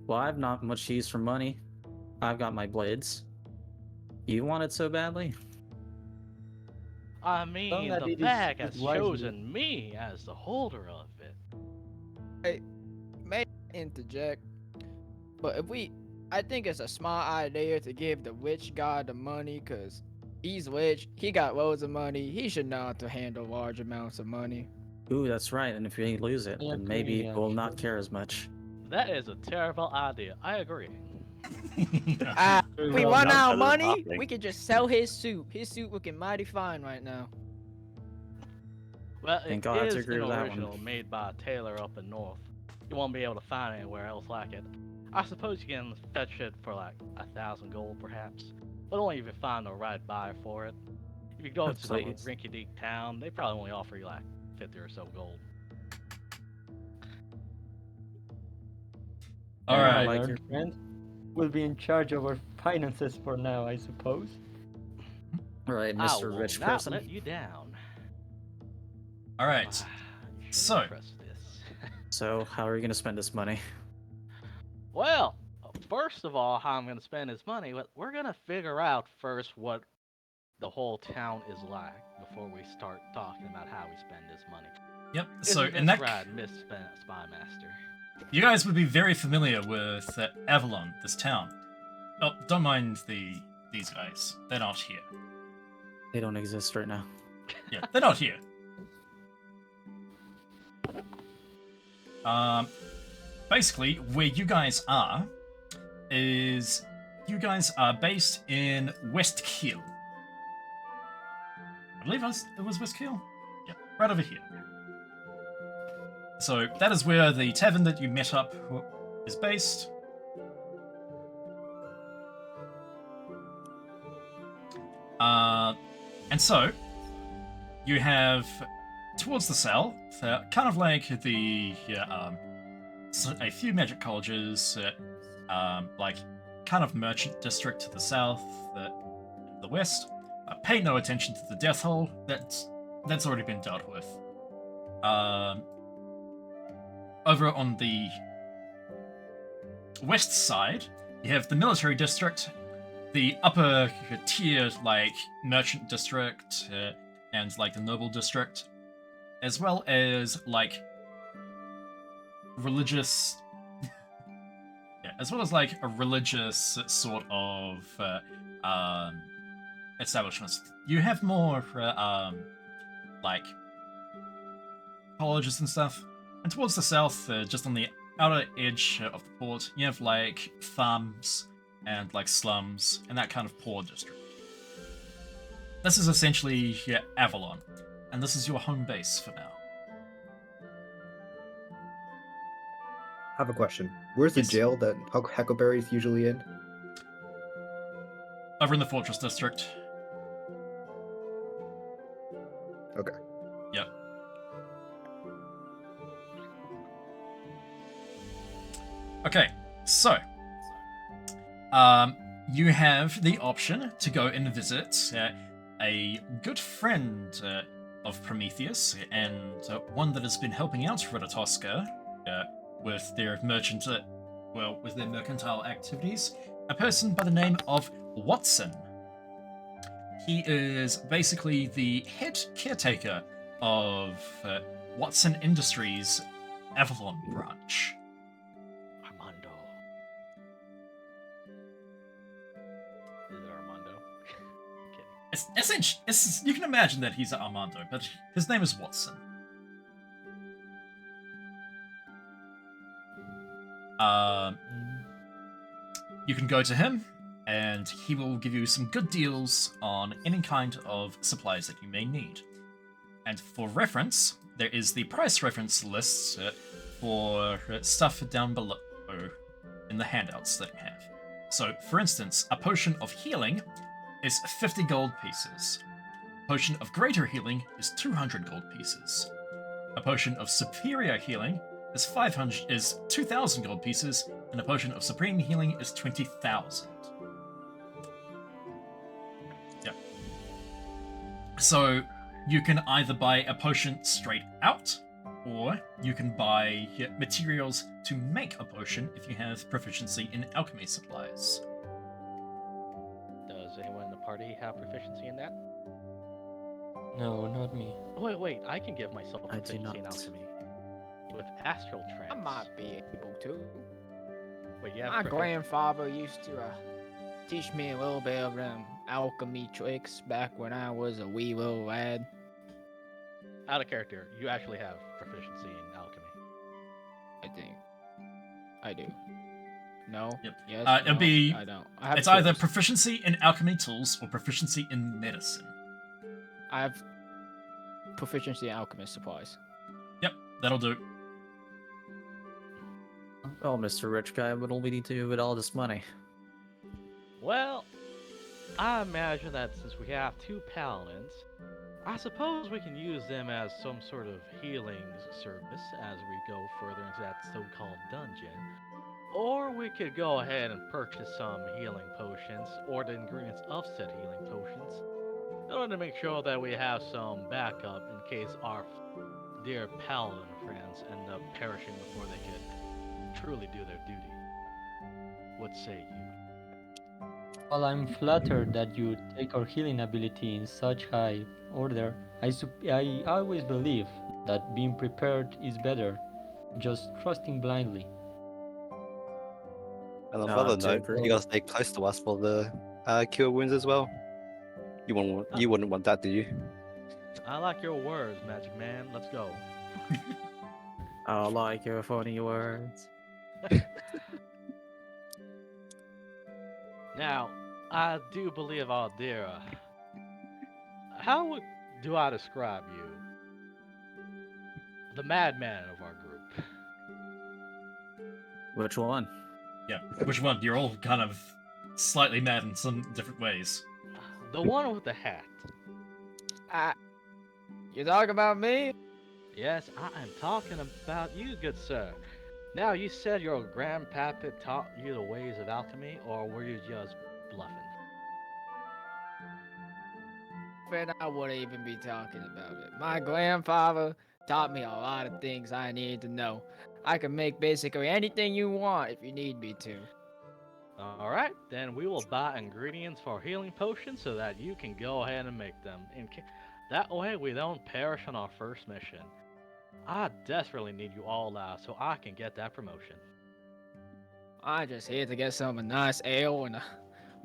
Well, I've not much use for money. I've got my blades. You want it so badly? I mean, that the it is bag has used wisely. chosen me as the holder of it. May I interject? But I think it's a smart idea to give the witch god the money, cause he's rich. He got loads of money. He should know how to handle large amounts of money. Ooh, that's right. And if we lose it, I then maybe agree, we'll not actually. care as much. That is a terrible idea. I agree. We well, run no, out of that is money. nothing. We could just sell his suit. His suit looking mighty fine right now. Well, Think it I'll have to is agree an with that one. original made by a tailor up in north. You won't be able to find anywhere else like it. I suppose you can fetch it for like 1,000 gold, perhaps, but only if you find the right buyer for it. If you go to some Please. rinky-dink town, they probably only offer you like 50 or so gold. All My right. like learned your- friend will be in charge of our finances for now, I suppose. Right, I Mr. will Rich not Person. let you down. All right. You shouldn't So- trust this. So, how are you going to spend this money? Well, first of all, how I'm going to spend his money, but we're going to figure out first what the whole town is like before we start talking about how we spend this money. Yep. So Isn't in this that, right, Miss Spy Master? you guys would be very familiar with Avalon, this town. Oh, don't mind these guys. They're not here. They don't exist right now. Yeah, they're not here. Basically, where you guys are is you guys are based in West Kiel. I believe it was West Kiel. Yeah, right over here. So that is where the tavern that you met up is based. And so you have towards the south, kind of like a few magic colleges, like kind of merchant district to the south, the west. Pay no attention to the death hole. That's already been dealt with. Over on the west side, you have the military district, the upper tier like merchant district, and like the noble district, as well as like religious, yeah, as well as like a religious sort of establishments. You have more like colleges and stuff, and towards the south, just on the outer edge of the port, you have like farms and like slums and that kind of poor district. This is essentially Avalon, and this is your home base for now. I have a question. Where's the Yes. jail that Huckleberry's usually in? Over in the Fortress District. Okay. Yep. Okay, so you have the option to go and visit a good friend of Prometheus, and one that has been helping out Ratatoskr with their with their mercantile activities. A person by the name of Watson. He is basically the head caretaker of Watson Industries' Avalon branch. Armando. Is it Armando? Kidding. Essentially, you can imagine that he's Armando, but his name is Watson. You can go to him, and he will give you some good deals on any kind of supplies that you may need. And for reference, there is the price reference list for stuff down below in the handouts that you have. So, for instance, a potion of healing is 50 gold pieces. A potion of greater healing is 200 gold pieces. A potion of superior healing is 2,000 gold pieces, and a potion of supreme healing is 20,000. Yeah. So you can either buy a potion straight out, or you can buy materials to make a potion if you have proficiency in alchemy supplies. Does anyone in the party have proficiency in that? No, not me. Oh, wait, I can give myself I do proficiency in not. alchemy. With astral trance. I might be able to. Wait, you have My profi- grandfather used to teach me a little bit of them alchemy tricks back when I was a wee little lad. Out of character, you actually have proficiency in alchemy. I think. I do. No? Yep. Yes? It'll no, be- I don't. I have It's either tools. proficiency in alchemy tools or proficiency in medicine. I have proficiency in alchemist supplies. Yep, that'll do. Oh, Mr. Rich Guy, what'll we need to do with all this money? Well, I imagine that since we have two paladins, I suppose we can use them as some sort of healing service as we go further into that so-called dungeon. Or we could go ahead and purchase some healing potions, or the ingredients of said healing potions, in order to make sure that we have some backup in case our dear paladin friends end up perishing before they could truly do their duty. What say you? Well, I'm flattered that you take our healing ability in such high order. I always believe that being prepared is better, just trusting blindly. And on No, another I'm note, super- you gotta stay close to us for the cure wounds as well. You wouldn't want that, do you? I like your words, Magic Man. Let's go. I like your funny words. Now, I do believe Aldera. Do I describe you? The madman of our group. Which one? Yeah, which one? You're all kind of slightly mad in some different ways. The one with the hat. You talking about me? Yes, I am talking about you, good sir. Now, you said your grandpapa taught you the ways of alchemy, or were you just bluffing? Then I wouldn't even be talking about it. My grandfather taught me a lot of things I needed to know. I can make basically anything you want if you need me to. Alright, then we will buy ingredients for healing potions so that you can go ahead and make them. That way we don't perish on our first mission. I desperately need you all out so I can get that promotion. I'm just here to get some nice ale and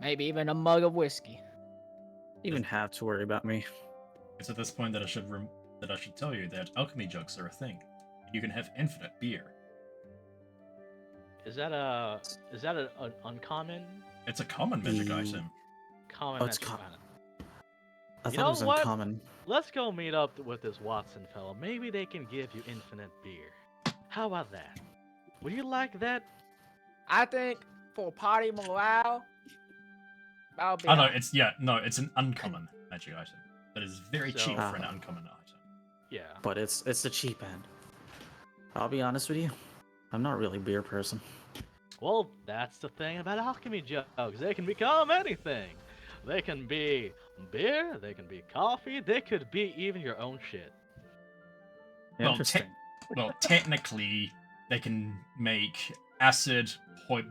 maybe even a mug of whiskey. You even have to worry about me. It's at this point that I should tell you that alchemy jugs are a thing. You can have infinite beer. Is that an uncommon? It's a common magic Mm. item. Common Oh, it's magic co- item. I You thought it was know what? uncommon. Let's go meet up with this Watson fellow. Maybe they can give you infinite beer. How about that? Would you like that? I think for party morale, I'll be. Oh no, alright. it's an uncommon magic item. That is very cheap So- for an uncommon item. Yeah. But it's the cheap end. I'll be honest with you. I'm not really a beer person. Well, that's the thing about alchemy jugs. They can become anything. They can be beer, they can be coffee, they could be even your own shit. Well, Interesting. Well, technically, they can make acid,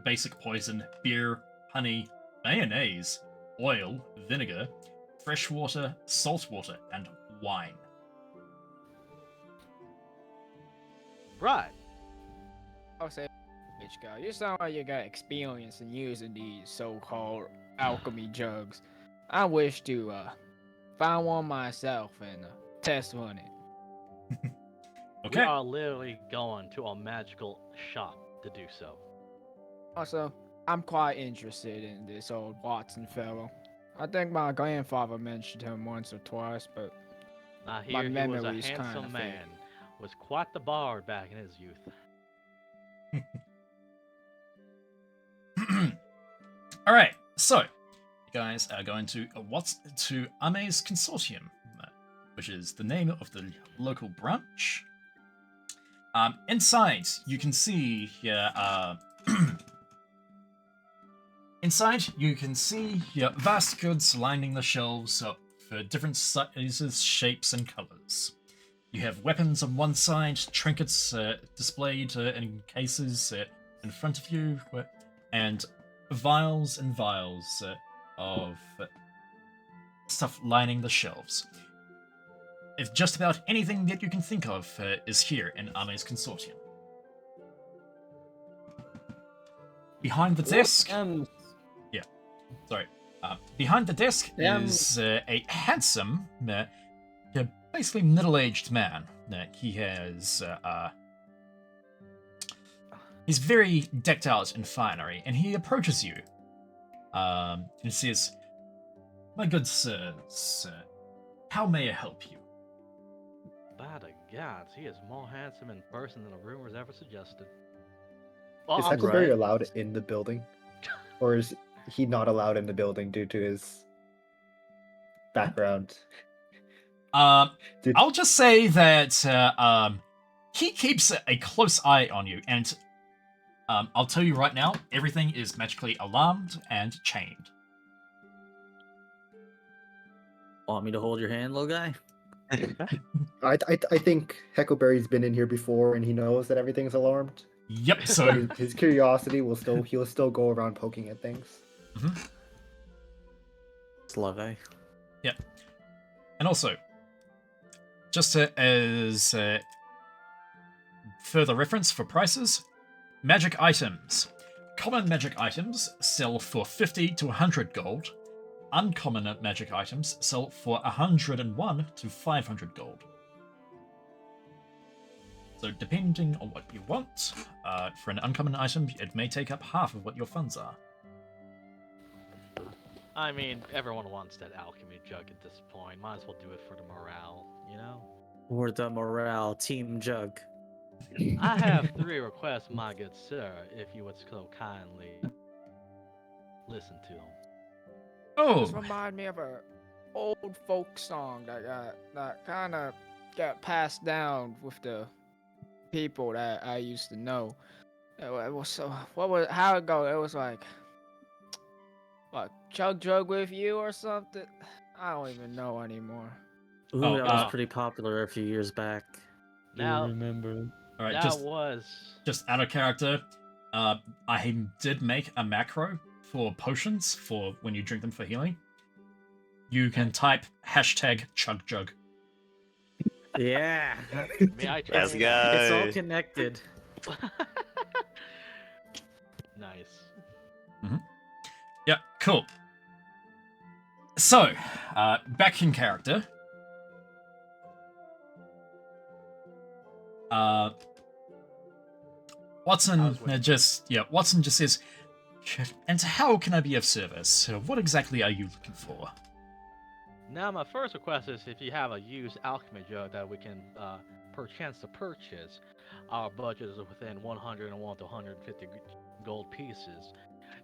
basic poison, beer, honey, mayonnaise, oil, vinegar, fresh water, salt water, and wine. Right. I'll say, bitch guy, you sound like you got experience in using these so-called alchemy jugs. I wish to find one myself and test run it. Okay. We are literally going to a magical shop to do so. Also, I'm quite interested in this old Watson fellow. I think my grandfather mentioned him once or twice, but I My hear he was a memory's kinda handsome fading. man, was quite the bard back in his youth. All right. So, you guys are going to Ame's Consortium, which is the name of the local branch. Inside, you can see here. Inside, you can see vast goods lining the shelves for different sizes, shapes, and colors. You have weapons on one side, trinkets displayed in cases in front of you, and vials and vials of stuff lining the shelves. If just about anything that you can think of is here in Ame's Consortium. Behind the desk, behind the desk is a handsome, basically middle-aged man. He has he's very decked out in finery, and he approaches you. And says, "My good sirs, how may I help you?" By the gods, he is more handsome in person than the rumors ever suggested. Is I'm Huckleberry right. allowed in the building? Or is he not allowed in the building due to his background? Did- I'll just say that he keeps a close eye on you, and I'll tell you right now, everything is magically alarmed and chained. Want me to hold your hand, little guy? I think Huckleberry's been in here before and he knows that everything's alarmed. Yep. But So his curiosity he'll still go around poking at things. It's love, eh? and also, just as further reference for prices, magic items. Common magic items sell for 50 to 100 gold. Uncommon magic items sell for 101 to 500 gold. So depending on what you want, for an uncommon item, it may take up half of what your funds are. I mean, everyone wants that alchemy jug at this point. Might as well do it for the morale, you know? Or the morale team jug. I have 3 requests, my good sir, if you would so kindly listen to them. This Oh, remind me of a old folk song that kind of got passed down with the people that I used to know. It was so. How it go? It was like, what, chug jug with you or something? I don't even know anymore. Ooh, Oh, that was uh, pretty popular a few years back. Do you Now remember? all right, that just was out of character. I did make a macro for potions for when you drink them for healing. You can type hashtag chug jug. Yeah, may I Let's trade? go. it's all connected. Nice. Yeah, cool. So, back in character. Watson Watson just says, and how can I be of service? What exactly are you looking for? Now, my first request is if you have a used alchemy jug that we can perchance to purchase. Our budget is within 101 to 150 gold pieces.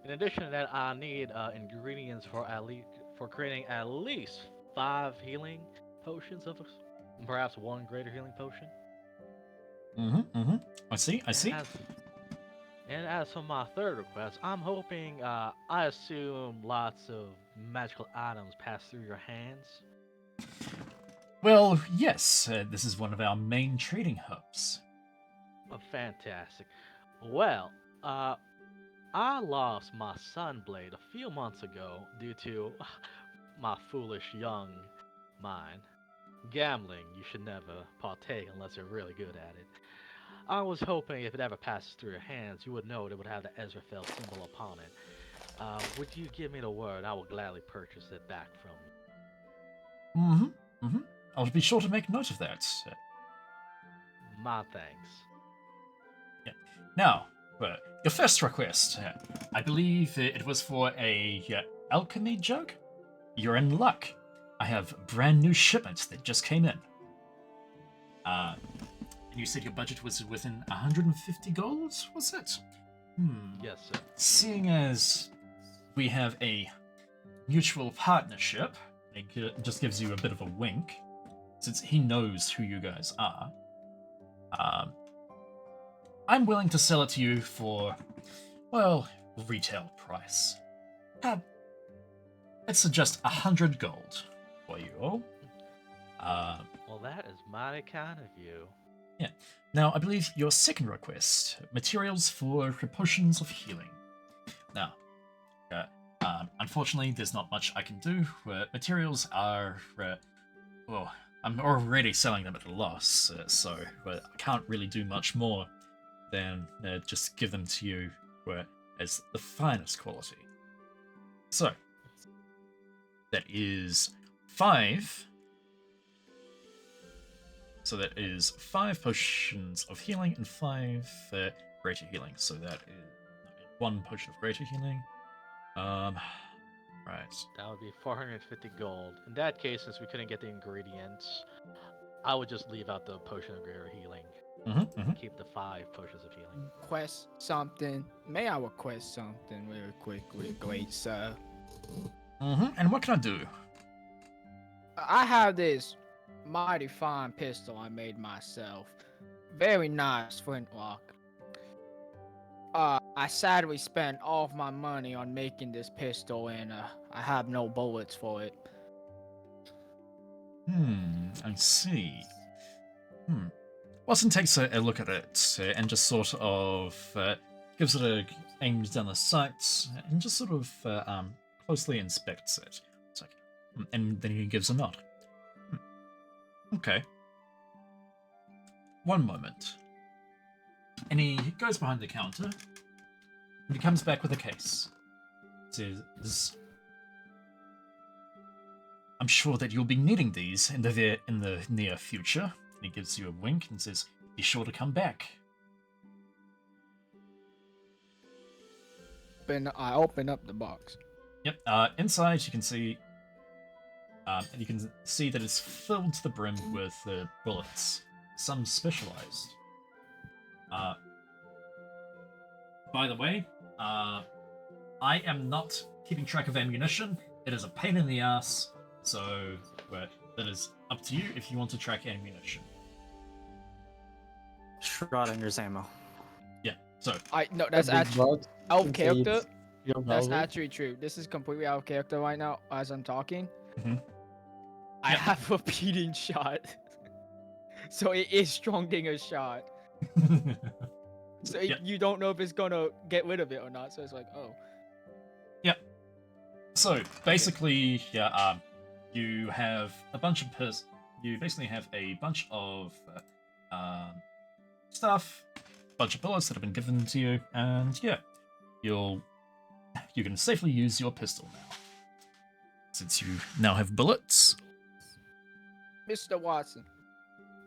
In addition to that, I need ingredients for creating at least 5 healing potions of perhaps 1 greater healing potion. I see. And as for my third request, I'm hoping, I assume lots of magical items pass through your hands. Well, yes, this is one of our main trading hubs. Oh, fantastic. Well, I lost my sunblade a few months ago due to my foolish young mind. Gambling, you should never partake unless you're really good at it. I was hoping if it ever passes through your hands, you would know it would have the Ezrafel symbol upon it. Would you give me the word? I will gladly purchase it back from you. I'll be sure to make note of that. My thanks. Yeah. Now, your first request. I believe it was for a alchemy jug. You're in luck. I have brand new shipments that just came in. And you said your budget was within 150 gold, was it? Yes, sir. Seeing as we have a mutual partnership, it just gives you a bit of a wink, since he knows who you guys are. I'm willing to sell it to you for, well, retail price. It's just 100 gold for you all. Well, that is mighty kind of you. Yeah. Now, I believe your second request, materials for potions of healing. Now, unfortunately, there's not much I can do. Materials are, well, I'm already selling them at a loss, so I can't really do much more than just give them to you as the finest quality. So, that is 5. So that is 5 potions of healing and 5 greater healing. So that is 1 potion of greater healing. Right. That would be 450 gold. In that case, since we couldn't get the ingredients, I would just leave out the potion of greater healing. Keep the 5 potions of healing. Request something. May I request something really quickly, great sir? And what can I do? I have this mighty fine pistol I made myself. Very nice flintlock. I sadly spent all of my money on making this pistol, and I have no bullets for it. I see. Watson takes a look at it and just sort of gives it a aims down the sights and just sort of closely inspects it. It's like, and then he gives a nod. Okay. One moment. And he goes behind the counter and he comes back with a case. Says, I'm sure that you'll be needing these in the near future. And he gives you a wink and says, be sure to come back. I open up the box. Yep. Inside you can see that it's filled to the brim with bullets, some specialized. By the way, I am not keeping track of ammunition. It is a pain in the ass, so that is up to you if you want to track ammunition. Schrodinger's ammo. Yeah. So No, that's Big actually box, out of you can say character. it's your That's browser. actually true. This is completely out of character right now as I'm talking. Mhm. I Yeah. have a beating shot. So it is Stronginger's shot. So Yeah. you don't know if it's gonna get rid of it or not. So it's like, oh. So basically, yeah, you have a bunch of you basically have a bunch of stuff, bunch of bullets that have been given to you, and yeah, you can safely use your pistol now, since you now have bullets. Mr. Watson,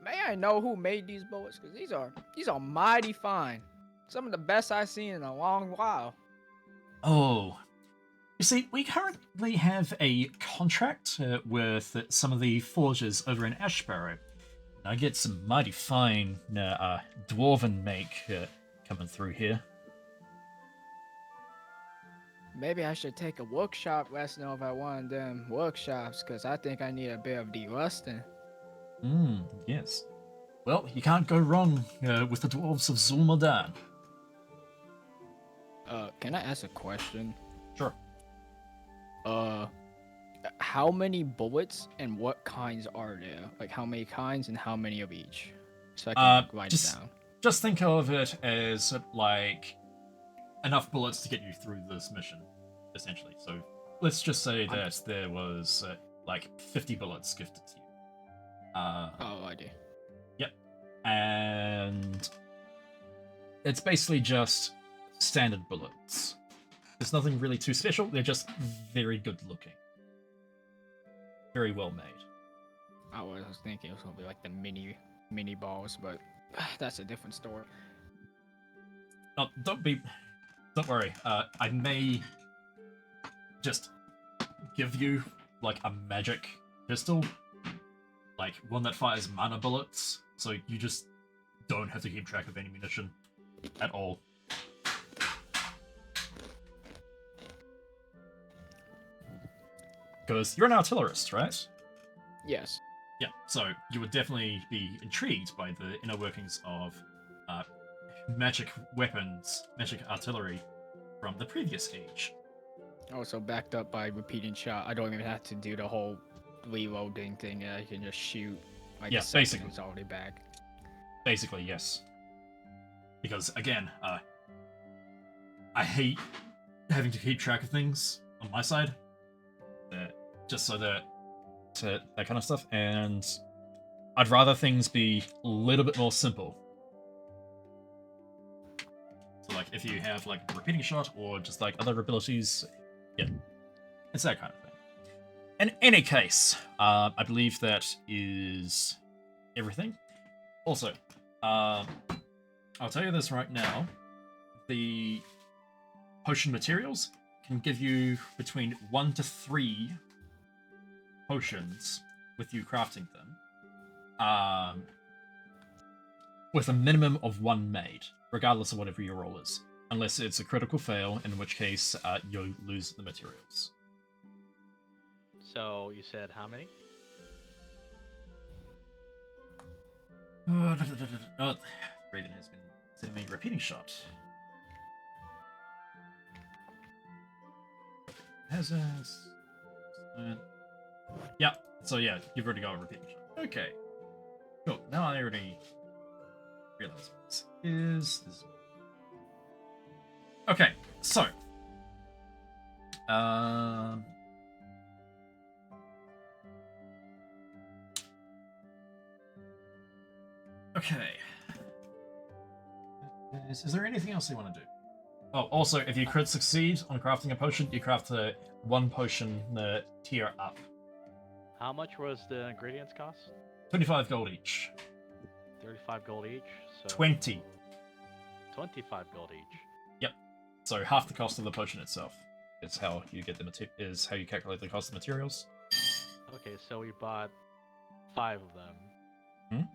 may I know who made these bullets? Because these are mighty fine. Some of the best I've seen in a long while. Oh, you see, we currently have a contract with some of the forges over in Ashbarrow. I get some mighty fine dwarven make coming through here. Maybe I should take a workshop lesson over at one of them workshops, because I think I need a bit of de-rusting. Yes. Well, you can't go wrong with the dwarves of Zul'Madan. Can I ask a question? Sure. How many bullets and what kinds are there? Like, how many kinds and how many of each? So I can write it down. Just think of it as, like, enough bullets to get you through this mission, essentially. So, let's just say that there was, like, 50 bullets gifted to you. Oh, I do. Yep. And it's basically just standard bullets. There's nothing really too special, they're just very good looking. Very well made. I was thinking it was gonna be like the mini balls, but that's a different story. Oh, don't worry. I may just give you like a magic pistol, like one that fires mana bullets, so you just don't have to keep track of any munition at all. Because you're an artillerist, right? Yes. Yeah, so you would definitely be intrigued by the inner workings of magic weapons, magic artillery from the previous age. Also backed up by repeating shot. I don't even have to do the whole reloading thing. I can just shoot. Like, Yeah, the second basically. It's already back. Basically, yes. Because again, I hate having to keep track of things on my side, just so that that kind of stuff, and I'd rather things be a little bit more simple. So, like, if you have like a repeating shot or just like other abilities, yeah, it's that kind of thing. In any case, I believe that is everything. Also, I'll tell you this right now: the potion materials can give you between 1 to 3 potions with you crafting them, with a minimum of 1 made, regardless of whatever your roll is, unless it's a critical fail, in which case you lose the materials. So you said how many? Raven has been sending me a repeating shot. Hazards. Yeah, so yeah, you've already got a repeating shot. Okay. Cool, now I already realize what this is. Okay, so. Okay. Is there anything else you want to do? Oh, also, if you crit succeed on crafting a potion, you craft a 1 potion tier up. How much was the ingredients cost? 25 gold each. 35 gold each. So 20. 25 gold each. Yep. So half the cost of the potion itself is how you get is how you calculate the cost of materials. Okay, so we bought 5 of them.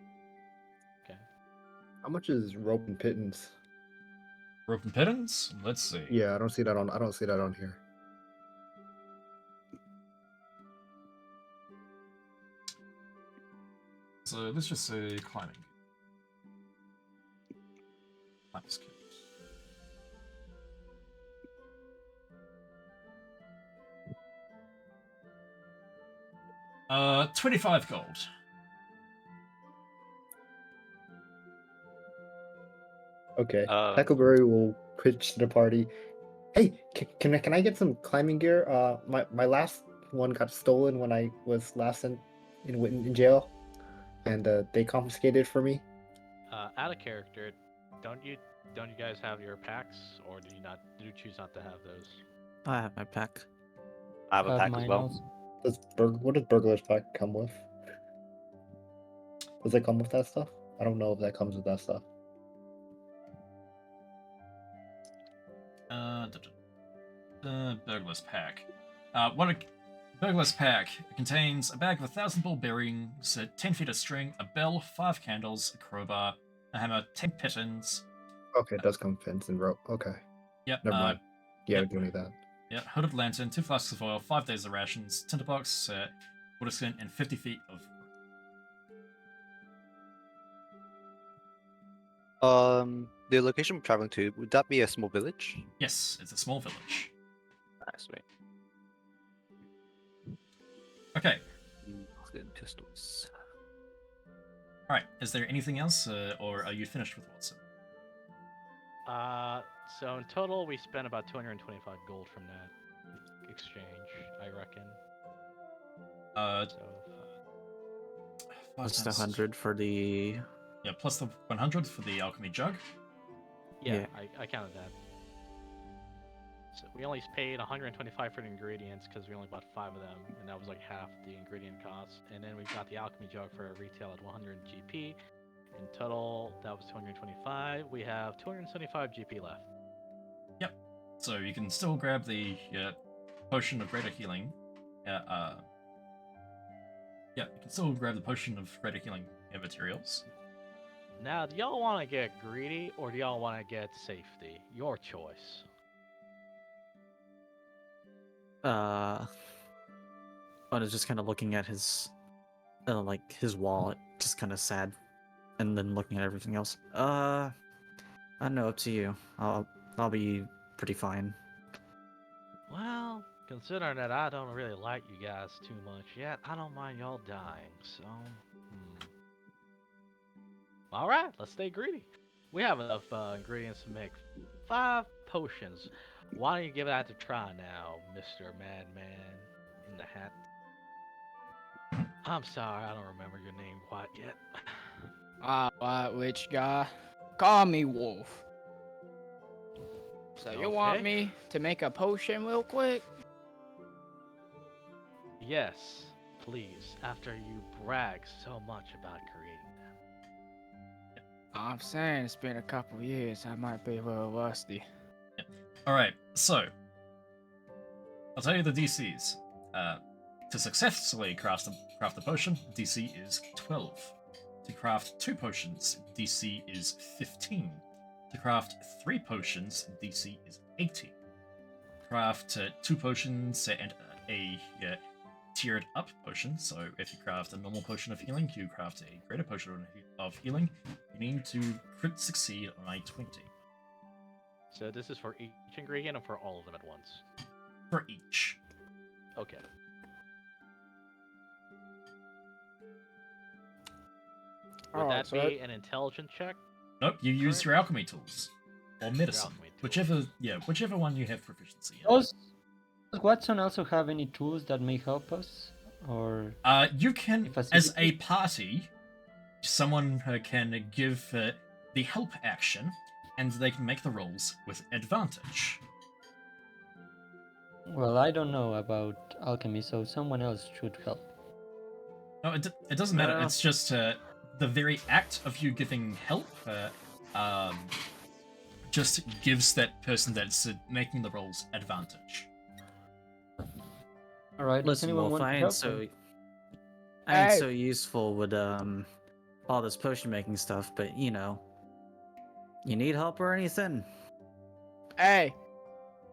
Okay. How much is rope and pittance? Rope and pittance? Let's see. Yeah, I don't see that on here. So let's just say climbing. Climbing skills. 25 gold. Okay. Uh, Huckleberry will pitch to the party. Hey, can I get some climbing gear? My last one got stolen when I was last in jail, and they confiscated it for me. Out of character, don't you guys have your packs, or do you choose not to have those? I have my pack. I have a Have pack as mine well. also. What does Burglar's Pack come with? Does it come with that stuff? I don't know if that comes with that stuff. Burglar's pack. Burglar's pack contains a bag with 1,000 ball bearings, 10 feet of string, a bell, 5 candles, a crowbar, a hammer, 10 pitons. Okay, it does come with fence and rope. Okay, Yep. never mind. Yeah, yep. we don't need that. Yeah, hooded lantern, 2 flasks of oil, 5 days of rations, tinderbox, water skin, and 50 feet of rope. The location we're traveling to, would that be a small village? Yes, it's a small village. Nice, wait. Okay. Pistols. Alright, is there anything else, or are you finished with Watson? So in total, we spent about 225 gold from that exchange, I reckon. So, Five Just times- 100 for the. Yeah, plus the 100 for the alchemy jug. yeah, Yeah. I counted that. So we only paid 125 for the ingredients because we only bought 5 of them, and that was like half the ingredient cost. And then we got the alchemy jug for a retail at 100 GP. In total, that was 225. We have 275 GP left. So you can still grab the potion of greater healing. Yeah, you can still grab the potion of greater healing materials. Now, do y'all want to get greedy or do y'all want to get safety? Your choice. I was just kind of looking at his, his wallet, just kind of sad, and then looking at everything else. I don't know. Up to you. I'll be pretty fine. Well, considering that I don't really like you guys too much yet, I don't mind y'all dying, so... Alright, let's stay greedy. We have enough ingredients to make 5 potions. Why don't you give that a try now, Mr. Madman in the hat? I'm sorry, I don't remember your name quite yet. Which guy? Call me Wolf. So you want Okay. me to make a potion real quick? Yes, please, after you brag so much about creating them. I'm saying it's been a couple years. I might be a little rusty. Alright, so I'll tell you the DCs. To successfully craft the potion, DC is 12. To craft 2 potions, DC is 15. To craft 3 potions, DC is 18. Craft 2 potions and a tiered up potion. So if you craft a normal potion of healing, you craft a greater potion of healing. You need to crit succeed on a 20. So this is for each ingredient or for all of them at once? For each. Okay. Would Alright, that so be an intelligence check? Nope, you use your alchemy tools. Or medicine. alchemy tools. Whichever one you have proficiency in. Does Watson also have any tools that may help us? Or You can, If I see as it- a party, someone can give the help action, and they can make the rolls with advantage. well, I don't know about alchemy, so someone else should help. No, it doesn't matter. No. It's just the very act of you giving help just gives that person that's making the rolls advantage. All right. Does Listen, anyone Wolf, want to I ain't help? so I ain't Hey. so useful with all this potion making stuff, but you know, you need help or anything? Hey,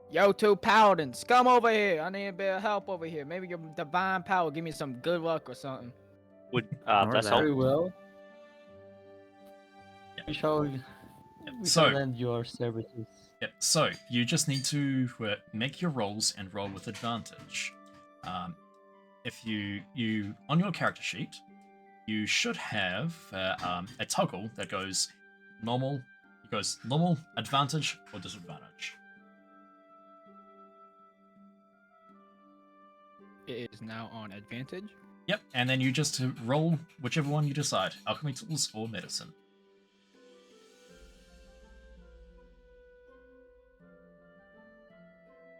yo, 2 paladins, come over here. I need a bit of help over here. Maybe your divine power give me some good luck or something. Would Ignore that's that. help? Very well. Yeah. We shall So, lend your services. so you just need to make your rolls and roll with advantage. If you on your character sheet, you should have a toggle that goes normal. It goes normal, advantage, or disadvantage. It is now on advantage. Yep, and then you just roll whichever one you decide: alchemy tools or medicine.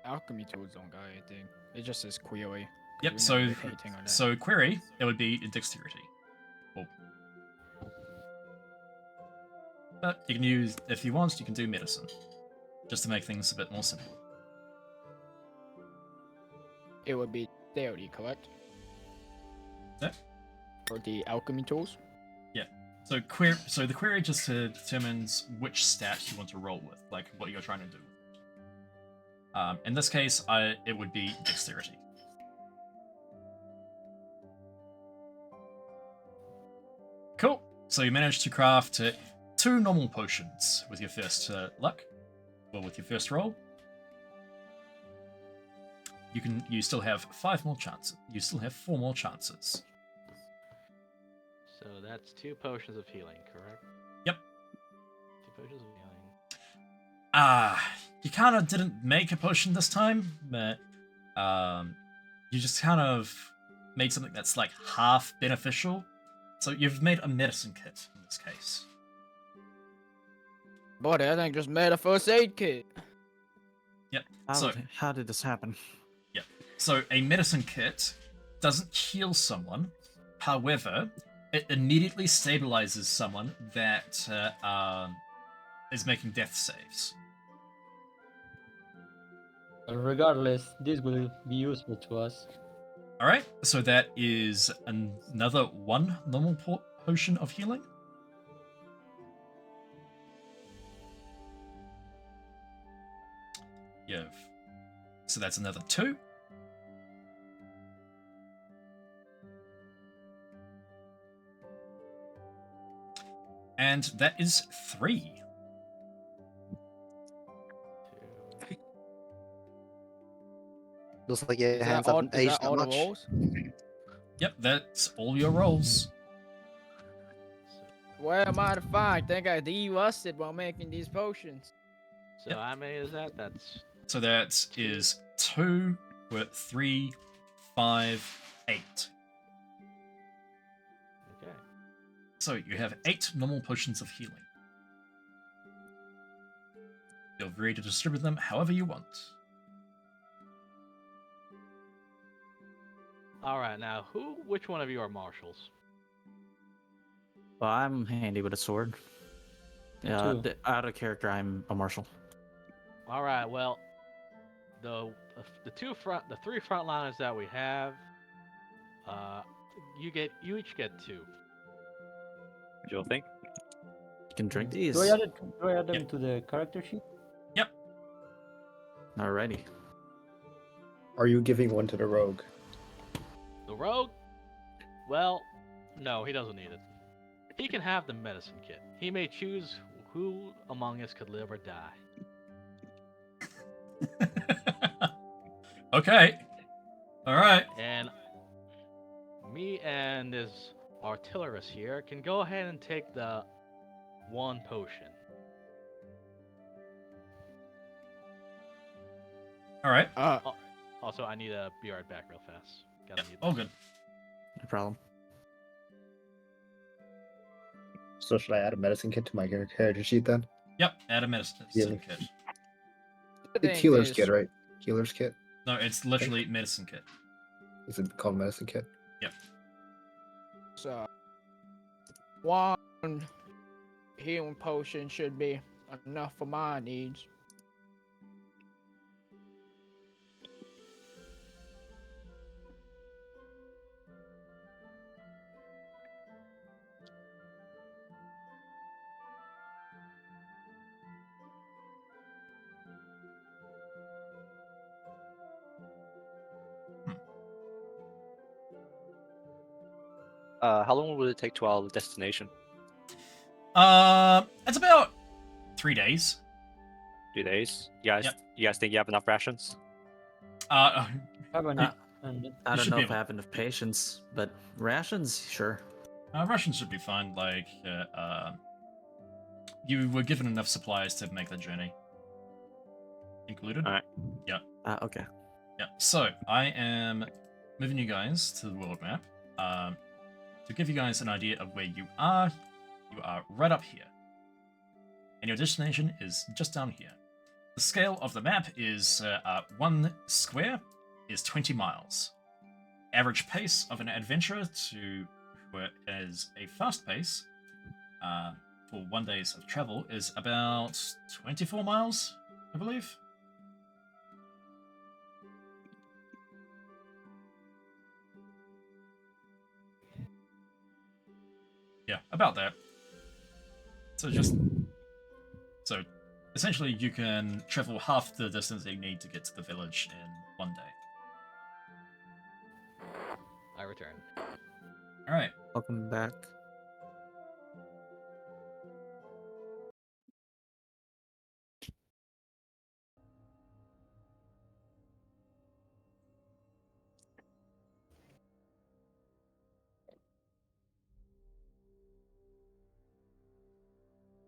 Alchemy tools don't got anything. It just says query. Yep. So query, it would be dexterity. Cool. But you can use, if you want, you can do medicine, just to make things a bit more simple. It would be dexterity, correct? Yeah. For the alchemy tools. Yeah. So the query just determines which stat you want to roll with, like what you're trying to do. In this case, it would be dexterity. Cool. So you managed to craft 2 normal potions with your first luck, with your first roll. You still have 5 more chances. You still have 4 more chances. So that's 2 potions of healing, correct? Yep. 2 potions of healing. You kind of didn't make a potion this time, but you just kind of made something that's like half beneficial. So you've made a medicine kit in this case. Boy, that thing just made a first aid kit. Yep. How did this happen? Yep. So a medicine kit doesn't heal someone. However, it immediately stabilizes someone that is making death saves. Regardless, this will be useful to us. Alright, so that is another 1 normal potion of healing. So that's another 2. And that is 3. Looks like your Is hands that all, haven't is aged that that all the much. rolls? Yep, that's all your rolls. Where am I to find? Think I de-rusted while making these potions. So Yep. how many is that? That's So that is 2, 3, 5, 8. okay. So you have 8 normal potions of healing. Feel free to distribute them however you want. All right, now which one of you are marshals? Well, I'm handy with a sword. Two. Out of character, I'm a marshal. All right, well, the 3 frontliners that we have, you each get 2. What do you think? You can drink these. Do I add them Yep. to the character sheet? Alrighty. Are you giving one to the rogue? The rogue? Well, no, he doesn't need it. He can have the medicine kit. He may choose who among us could live or die. Okay. Alright. And me and this artillerist here can go ahead and take the 1 potion. Alright. Also, I need to be right back real fast. Gotta Yep, mute all this. good. No problem. So should I add a medicine kit to my character sheet then? Yep, add a medicine Yeah. kit. It's healer's kit, right? Healer's kit? No, it's literally medicine kit. Is it called medicine kit? So, 1 healing potion should be enough for my needs. How long will it take to our destination? It's about 3 days. 2 days. You guys think you have enough rations? Have an, Uh, and I don't should know be if I able- have enough patience, but rations, sure. Rations should be fine. Like, you were given enough supplies to make the journey. Included? Alright. Okay. Yeah. So, I am moving you guys to the world map. To give you guys an idea of where you are right up here. And your destination is just down here. The scale of the map is 1 square is 20 miles. Average pace of an adventurer to who is a fast pace for 1 day of travel is about 24 miles, I believe. Yeah, about that. So essentially you can travel half the distance that you need to get to the village in 1 day. I return. Alright. Welcome back.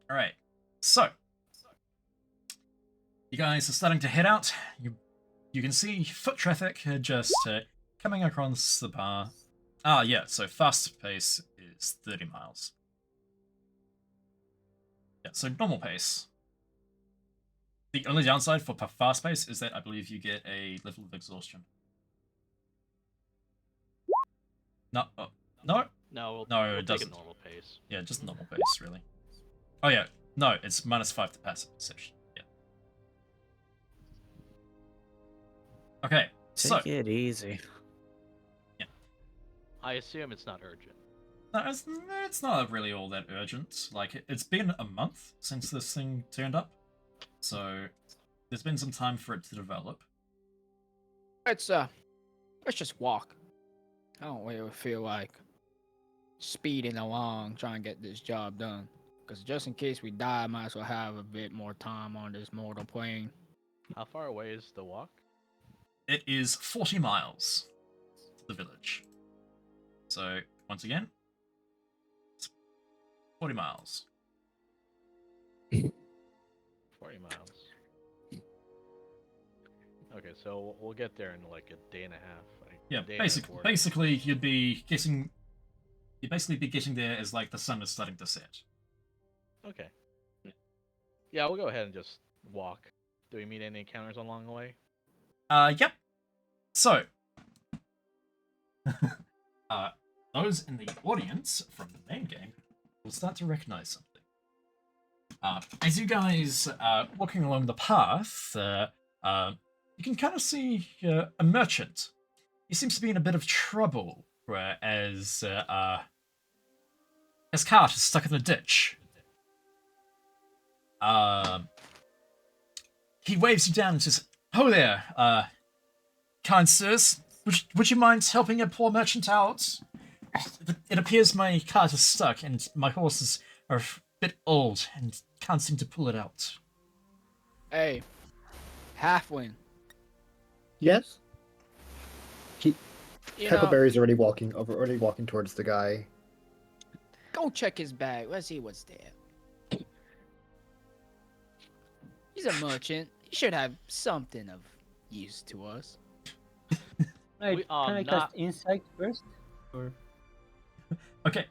Alright. So you guys are starting to head out. You can see foot traffic just coming across the bar. Ah, yeah, so fast pace is 30 miles. Yeah, so normal pace. The only downside for fast pace is that I believe you get a level of exhaustion. No, no? No, No, we'll it take doesn't. a normal pace. Yeah, just normal pace, really. Oh, yeah. No, it's -5 to passive perception. Yeah. Okay, so... Take it easy. I assume it's not urgent. No, it's not really all that urgent. Like, it's been a month since this thing turned up. So, there's been some time for it to develop. Let's just walk. I don't really feel like speeding along trying to get this job done. Because just in case we die, I might as well have a bit more time on this mortal plane. How far away is the walk? It is 40 miles to the village. So, once again, it's 40 miles. 40 miles. Okay, so we'll get there in like a day and a half. Like, Yeah, a day and a quarter. basically, you'd basically be getting there as, like, the sun is starting to set. Okay. Yeah, we'll go ahead and just walk. Do we meet any encounters along the way? Yep. So, those in the audience from the main game will start to recognize something. As you guys are walking along the path, you can kind of see a merchant. He seems to be in a bit of trouble, as his cart is stuck in a ditch. He waves you down and says, "Ho there, kind sirs. Would you mind helping a poor merchant out? It appears my cart is stuck and my horses are a bit old and can't seem to pull it out." Hey, halfling. Yes. You know, Tackleberry's already walking towards the guy. go check his bag. Let's see what's there. He's a merchant. He should have something of use to us. Right, We are can I not- cast insight first? Or Okay.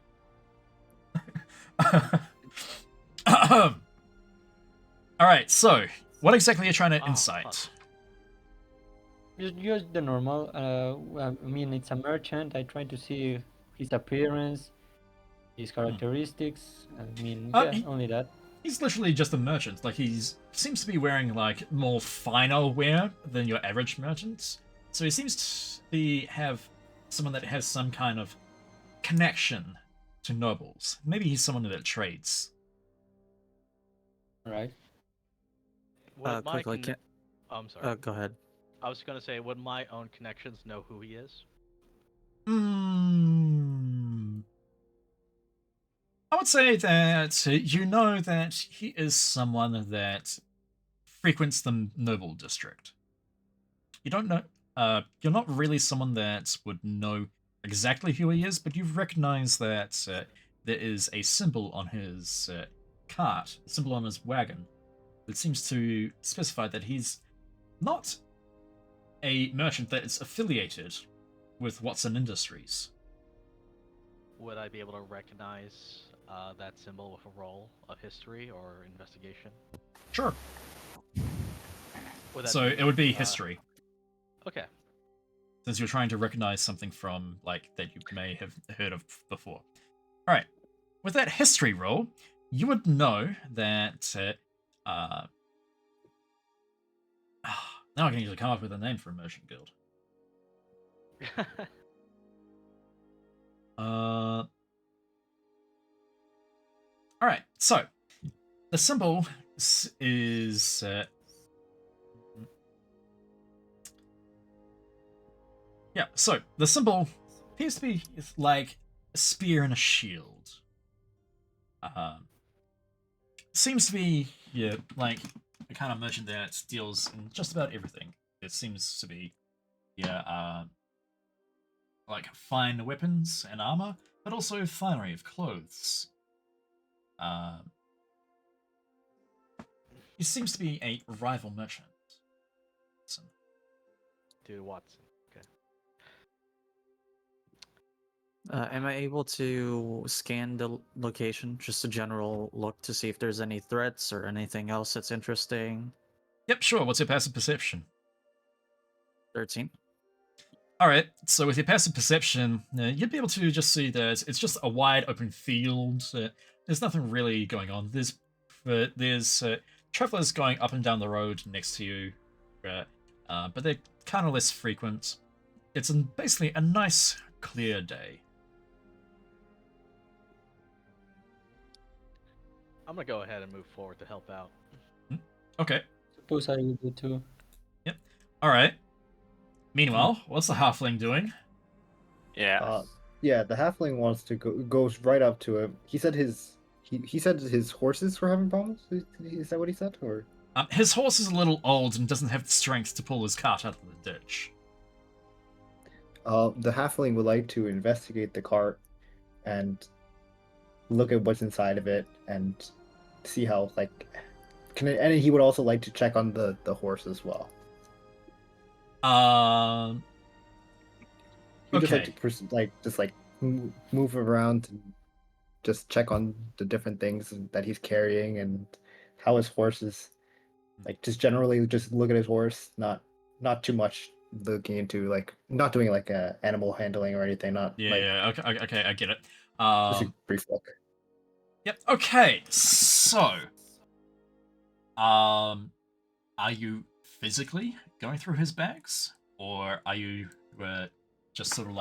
Alright, so, what exactly are you trying to Oh, insight? fuck. just the normal. I mean, it's a merchant. I try to see his appearance, his characteristics. I mean, yeah, he- only that. He's literally just a merchant. Like, seems to be wearing, like, more finer wear than your average merchant. So he seems to have someone that has some kind of connection to nobles. Maybe he's someone that trades. All right. Would my Quickly, I'm sorry. go ahead. I was gonna say, would my own connections know who he is? would say that you know that he is someone that frequents the noble district. You don't know. You're not really someone that would know exactly who he is, but you recognize that there is a symbol on his cart, a symbol on his wagon, that seems to specify that he's not a merchant that is affiliated with Watson Industries. Would I be able to recognize that symbol with a roll of history or investigation? Sure. Would that So be, it would be history, Okay. since you're trying to recognize something from, like, that you may have heard of before. Alright. With that history roll, you would know that now I can usually come up with a name for a merchant guild. Alright, so the symbol is yeah, so the symbol appears to be like a spear and a shield. Seems to be, yeah, like the kind of merchant that deals in just about everything. It seems to be, yeah, like fine weapons and armor, but also finery of clothes. He seems to be a rival merchant. Dude, Watson. Okay. Am I able to scan the location, just a general look to see if there's any threats or anything else that's interesting? Yep, sure. What's your passive perception? 13. Alright, so with your passive perception, you'd be able to just see that it's just a wide open field. There's nothing really going on. There's travelers going up and down the road next to you, but they're kind of less frequent. It's basically a nice, clear day. I'm gonna go ahead and move forward to help out. Okay, Suppose I would do too. alright. Meanwhile, what's the halfling doing? Yeah. Yeah, the halfling wants to goes right up to him. He said he said his horses were having problems. Is that what he said? Or His horse is a little old and doesn't have the strength to pull his cart out of the ditch. the halfling would like to investigate the cart and look at what's inside of it and see how and he would also like to check on the horse as well. He would Okay. just like to move around and just check on the different things that he's carrying and how his horse is, just generally just look at his horse, not too much looking into not doing animal handling or anything, not Yeah, okay, I get it. just a brief look. Yep, okay, so, are you physically going through his bags? Or are you just sort of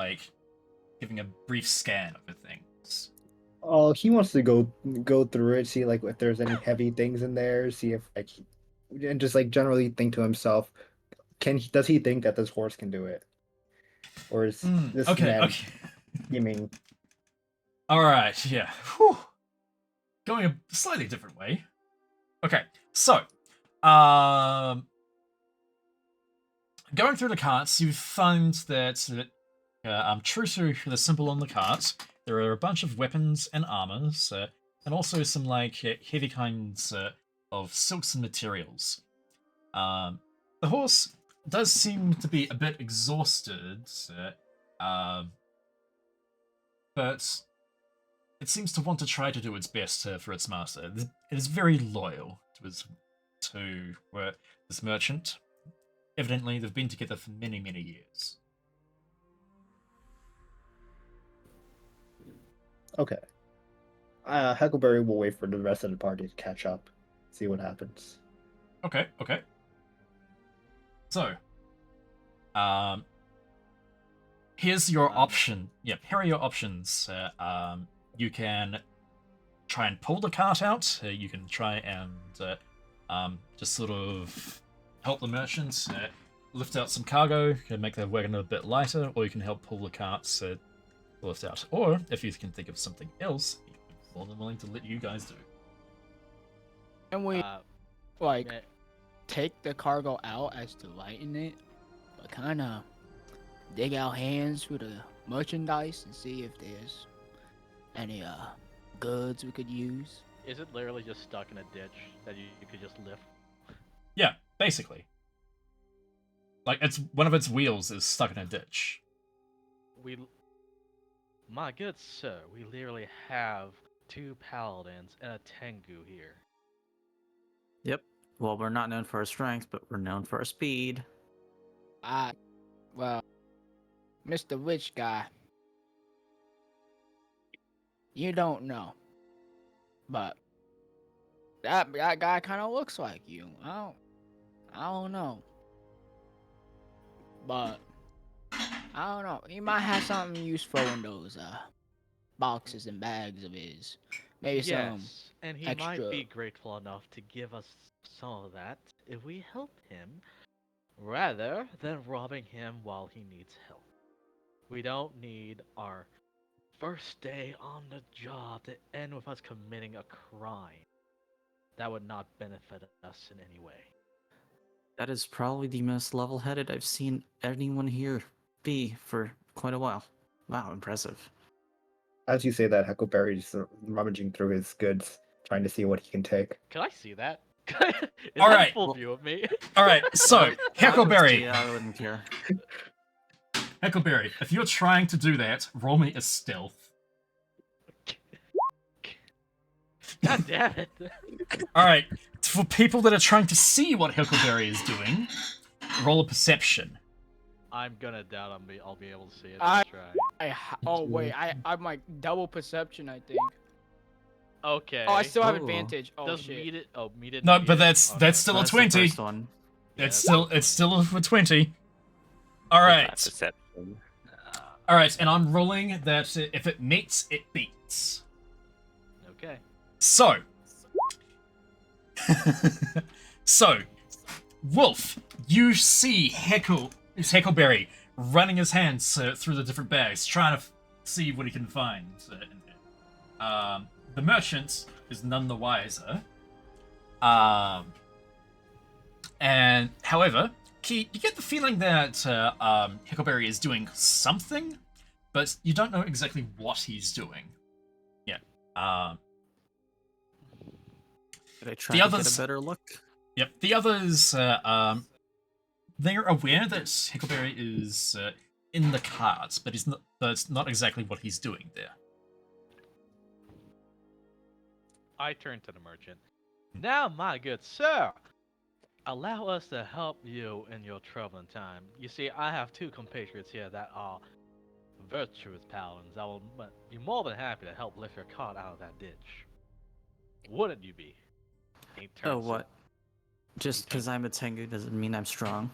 giving a brief scan of the things? Oh, he wants to go through it, see if there's any heavy things in there, see if and just generally think to himself, does he think that this horse can do it, or is this man scheming? All right, yeah. Whew. Going a slightly different way. Okay, so, going through the carts, you find that true to the symbol on the cart, there are a bunch of weapons and armors, and also some heavy kinds of silks and materials. The horse does seem to be a bit exhausted, but it seems to want to try to do its best for its master. It is very loyal to this merchant. Evidently, they've been together for many, many years. Okay. Huckleberry will wait for the rest of the party to catch up, see what happens. Okay. So, here's your option. Yep, here are your options. You can try and pull the cart out. You can try and just sort of help the merchants lift out some cargo, make their wagon a bit lighter, or you can help pull the carts lift out. Or, if you can think of something else, more than willing to let you guys do. And we like yeah, take the cargo out as to lighten it, but kind of dig our hands through the merchandise and see if there's any goods we could use. is it literally just stuck in a ditch that you could just lift? Yeah, basically. Like, it's one of its wheels is stuck in a ditch. My good sir, we literally have 2 paladins and a tengu here. Yep. Well, we're not known for our strength, but we're known for our speed. Well, Mr. Rich Guy, you don't know, but that guy kind of looks like you. I don't know, but I don't know. He might have something useful in those boxes and bags of his. Maybe some. Yes, and he extra. might be grateful enough to give us some of that if we help him, rather than robbing him while he needs help. We don't need our first day on the job to end with us committing a crime. That would not benefit us in any way. That is probably the most level-headed I've seen anyone here be for quite a while. Wow, impressive. As you say that, Huckleberry's rummaging through his goods, trying to see what he can take. Can I see that? Is All that right, full well- view of me? Alright, so, Huckleberry. Yeah, I wouldn't care. Huckleberry, if you're trying to do that, roll me a stealth. God damn it! Alright, for people that are trying to see what Huckleberry is doing, roll a perception. I'm gonna doubt I'll be able to see it. I- Try. Oh wait, I'm like double perception, I think. Okay. Oh, I still have Oh. advantage. Oh Does shit. meet it? Oh, meet it. No, meet but it? that's Oh, that's still a That's the 20. first one. Yeah, It's that's still for 20. With that Alright. perception. Alright, and I'm rolling that if it meets, it beats. Okay. So. So, Wolf, you see Heckleberry running his hands through the different bags, trying to see what he can find in there. The merchant is none the wiser. And, however, you get the feeling that Heckleberry is doing something, but you don't know exactly what he's doing. Yeah. Did I try The to get others- a better look? Yep. The others, they're aware that Hickleberry is in the carts, but that's not exactly what he's doing there. I turn to the merchant. Now, my good sir, allow us to help you in your troubling time. You see, I have 2 compatriots here that are virtuous paladins. I will be more than happy to help lift your cart out of that ditch. Wouldn't you be? He Oh, turns to- what? Just because I'm a Tengu doesn't mean I'm strong.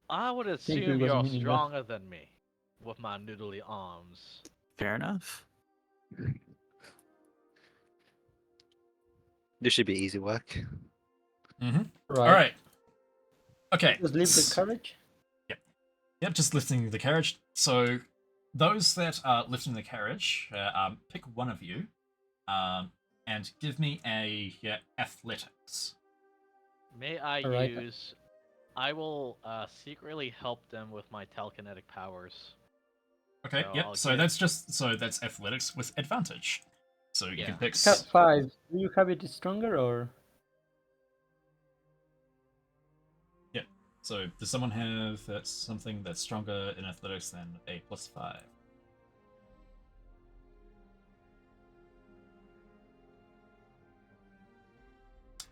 I would you assume doesn't you're mean enough. stronger than me, with my noodly arms. Fair enough. This should be easy work. Mm-hmm. Right. Alright. Okay. Just leave the carriage. Yep, just lifting the carriage. So, those that are lifting the carriage, pick one of you, and give me a athletics. May I Alright. use... I will secretly help them with my telekinetic powers. Okay, So yep. I'll So get- that's athletics with advantage. So you Yeah. can pick. Cat 5. Do you have it stronger or? So does someone have something that's stronger in athletics than a +5? I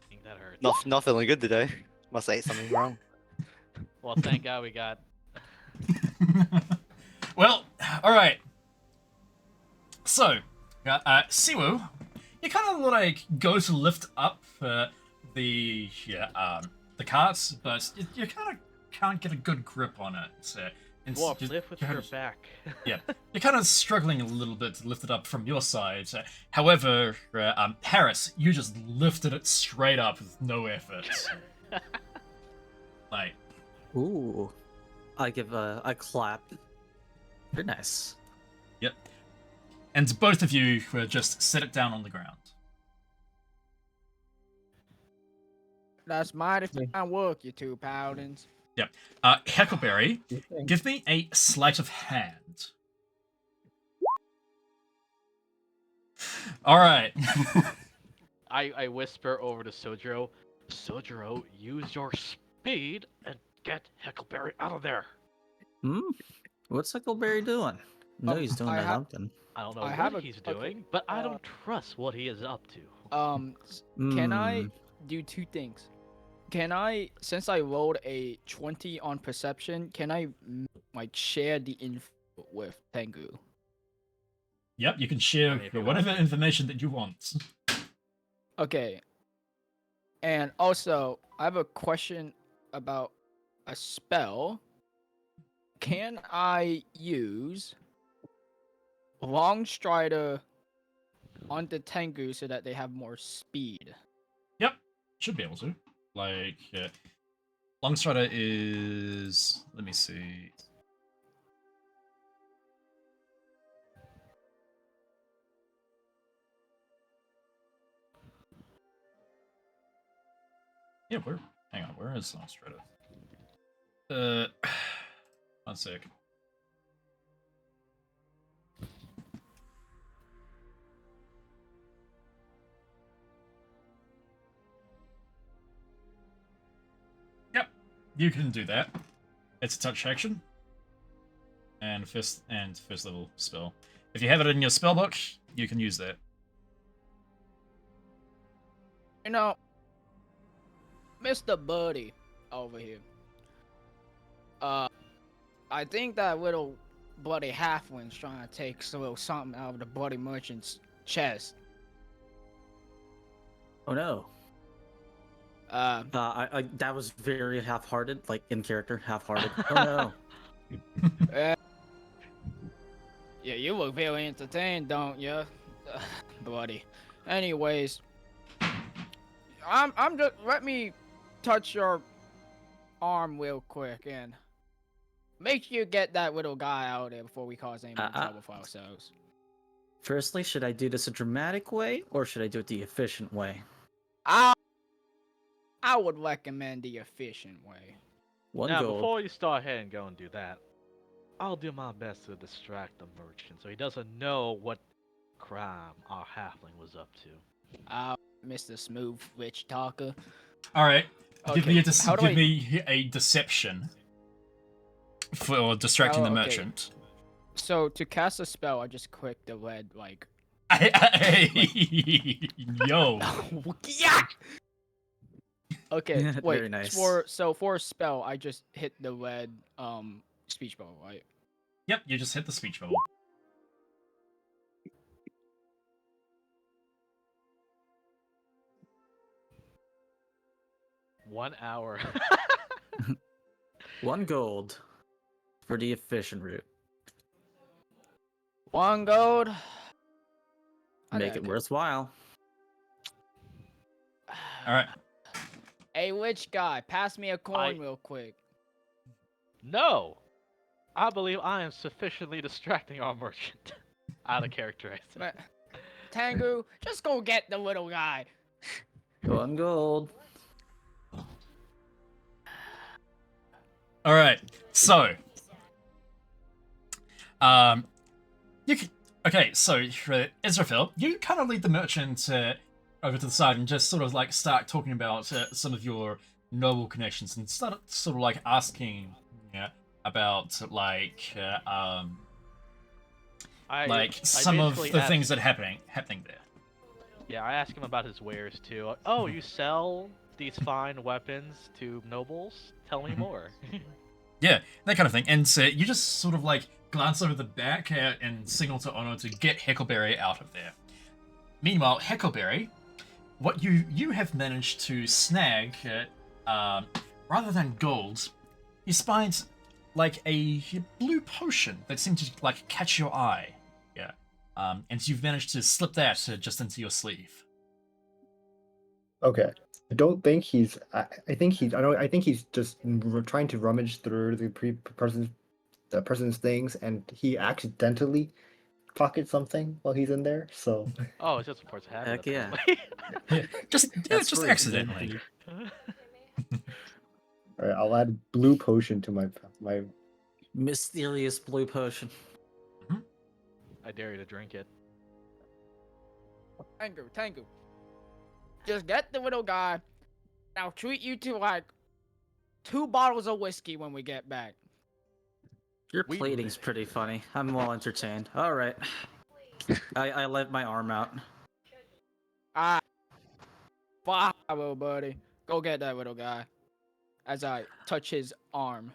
think that hurts. Not feeling good today. Must have ate something wrong. Well, thank God we got... Well, all right. So, Siwu, you kind of like go to lift up the carts, but you kind of can't get a good grip on it. Wolf, lift with your back. Yeah, you're kind of struggling a little bit to lift it up from your side. However, Harris, you just lifted it straight up with no effort. Like, And both of you just set it down on the ground. That's mighty fine work, you two paladins. Yep. Heckleberry, give me a sleight of hand. All right. I whisper over to Sojiro. Sojiro, use your speed and get Heckleberry out of there. What's Huckleberry doing? No, he's doing something. I don't know I have what a- he's doing, but I don't trust what he is up to. Can I do two things? Can I, since I rolled a 20 on perception, can I like share the info with Tengu? Yep, you can share whatever information that you want. Okay. And also, I have a question about a spell. Can I use Long Strider on the Tengu so that they have more speed? Yep, should be able to. Like, Longstrider is... Let me see. Yeah, hang on, where is Longstrider? One sec. Yep, you can do that. It's a touch action. And first level spell. If you have it in your spellbook, you can use that. You know, Mr. Buddy over here. I think that little bloody halfling's trying to take a little something out of the bloody merchant's chest. Oh no. I that was very half-hearted, like in character, half-hearted. Oh no. Yeah, you look very entertained, don't you, buddy? Anyways, I'm just let me touch your arm real quick and make sure you get that little guy out there before we cause any more trouble for ourselves. Firstly, should I do this a dramatic way or should I do it the efficient way? I would recommend the efficient way. Now, Gold. before you start ahead and go and do that, I'll do my best to distract the merchant so he doesn't know what crime our halfling was up to. Mr. Smooth Rich Talker. All right, Okay, give me a deception for distracting the merchant. So to cast a spell, I just click the red like. Yo. Yeah. Okay, wait. Very nice. For a spell, I just hit the red speech bubble, right? Yep, you just hit the speech bubble. One hour. 1 gold for the efficient route. 1 gold. Make it worthwhile. All right. Hey, witch guy, pass me a coin real quick. No! I believe I am sufficiently distracting our merchant. Out of character, I said. Tengu, just go get the little guy. 1 gold. All right. So, you can. Okay, so for Israfel, you kind of lead the merchant over to the side and just sort of like start talking about some of your noble connections and start sort of like asking about like some of the things that are happening there. Yeah, I asked him about his wares too. Oh, you sell these fine weapons to nobles? Tell me more. Yeah, that kind of thing. And so you just sort of like glance over the back and signal to Ono to get Heckleberry out of there. Meanwhile, Heckleberry, what you have managed to snag, rather than gold, you spied like a blue potion that seemed to like catch your eye. Yeah, and you've managed to slip that just into your sleeve. Okay. I don't think he's. I think he's just trying to rummage through the person's things, and he accidentally pocket something while he's in there. So Oh, it just supports habit. Heck yeah. apparently. That's just free. accidentally. all right, I'll add blue potion to my. Mysterious blue potion. I dare you to drink it. Tango. Just get the little guy. I'll treat you to like 2 bottles of whiskey when we get back. Your We plating's pretty funny. I'm well entertained. All right. I let my arm out. Ah, bye, little buddy. Go get that little guy. As I touch his arm.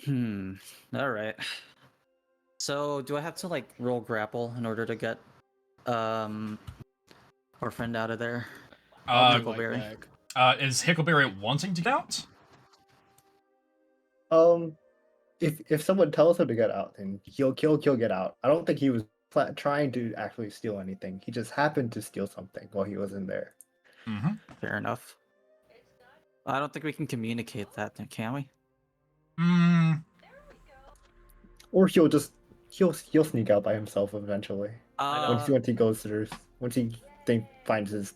All right. So, do I have to like roll grapple in order to get our friend out of there? I'll be Huckleberry. back. Is Hickleberry wanting to get out? If someone tells him to get out, then he'll get out. I don't think he was trying to actually steal anything. He just happened to steal something while he was in there. Mm-hmm. Fair enough. I don't think we can communicate that, then, can we? Or he'll sneak out by himself eventually. Once he goes through, once he finds his,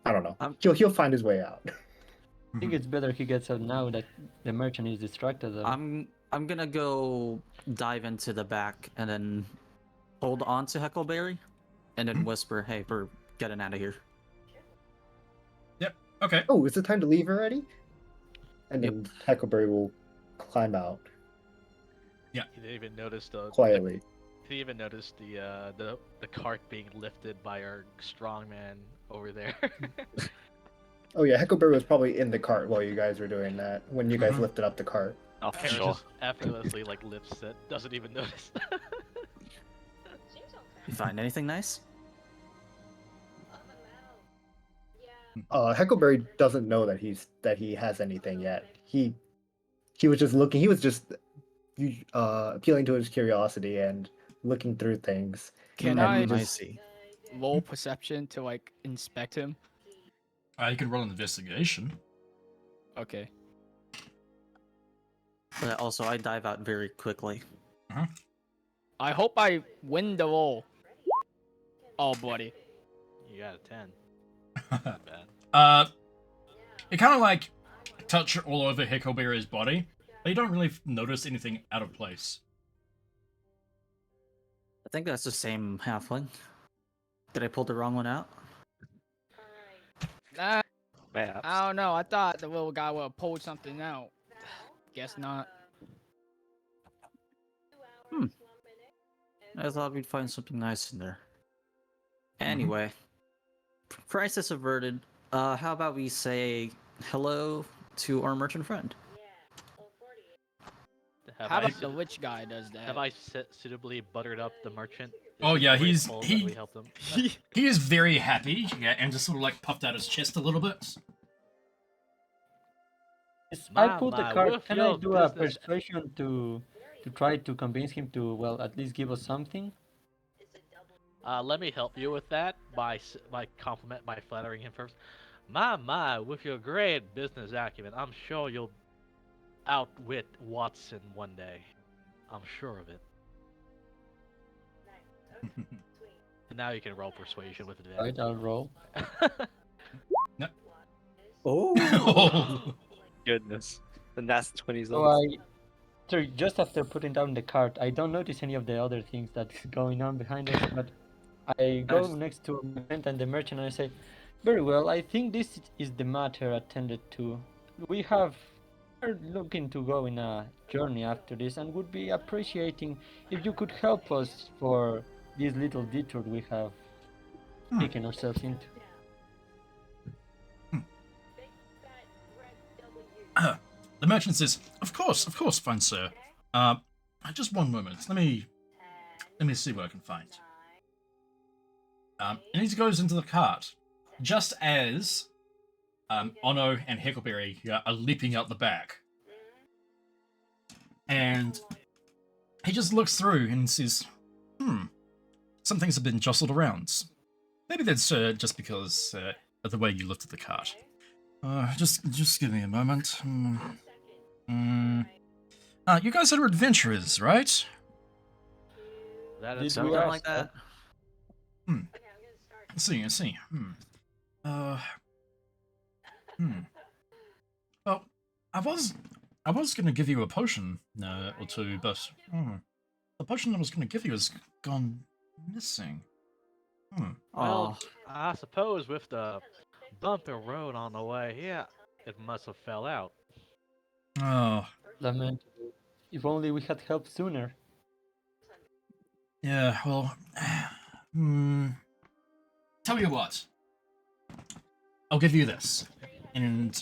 I don't know. He'll find his way out. I think it's better he gets out now that the merchant is distracted. Though. I'm gonna go dive into the back and then hold on to Huckleberry, and then whisper, "Hey, we're getting out of here." Yep. Okay. Oh, is it time to leave already? And then Huckleberry will climb out He didn't even notice quietly. He didn't even notice the cart being lifted by our strongman over there. Oh yeah, Huckleberry was probably in the cart while you guys were doing that. When you guys lifted up the cart. Oh, for Kara sure. just effortlessly like lifts it, doesn't even notice. You find anything nice? Huckleberry doesn't know that he has anything yet. He was just looking. He was just appealing to his curiosity and looking through things. Can And I he just see. roll perception to like inspect him? You can roll an investigation. Okay. But also, I dive out very quickly. I hope I win the roll. Oh, buddy. You got a 10. Not bad. You kind of like touch all over Hickleberry's body, but you don't really notice anything out of place. I think that's the same halfling. Did I pull the wrong one out? Nah, Perhaps. I don't know. I thought the little guy would have pulled something out. Guess not. I thought we'd find something nice in there. Anyway, crisis averted. How about we say hello to our merchant friend? How about the witch guy does that? Have I suitably buttered up the merchant? Oh, yeah, he he helped him. he is very happy, and just sort of like puffed out his chest a little bit. I pulled the card. with Can I your do a business- persuasion to try to convince him to, well, at least give us something? Let me help you with that by compliment by flattering him first. My, with your great business acumen, I'm sure you'll outwit Watson one day. I'm sure of it. And now you can roll persuasion with Right, advantage. I'll roll. Oh. Goodness. And that's 20s. So just after putting down the card, I don't notice any of the other things that's going on behind us, but I go next to my friend and the merchant and I say, very well, I think this is the matter attended to. We're looking to go in a journey after this and would be appreciating if you could help us for this little detour we have taken ourselves into. The merchant says, of course, fine sir. Just one moment. Let me see what I can find. And he goes into the cart, just as Ono and Heckleberry are leaping out the back. And he just looks through and says, some things have been jostled around. Maybe that's just because of the way you looked at the cart. Just give me a moment. You guys are adventurers, right? That Did is we Something ask like that. I see. Uh, hmm. Well, I was gonna give you a potion or two, but the potion I was gonna give you has gone missing. Well, Oh, I suppose with the bumpy road on the way here, it must have fell out. Oh, Lamentable. If only we had help sooner. yeah. Well, hmm. Tell you what, I'll give you this, and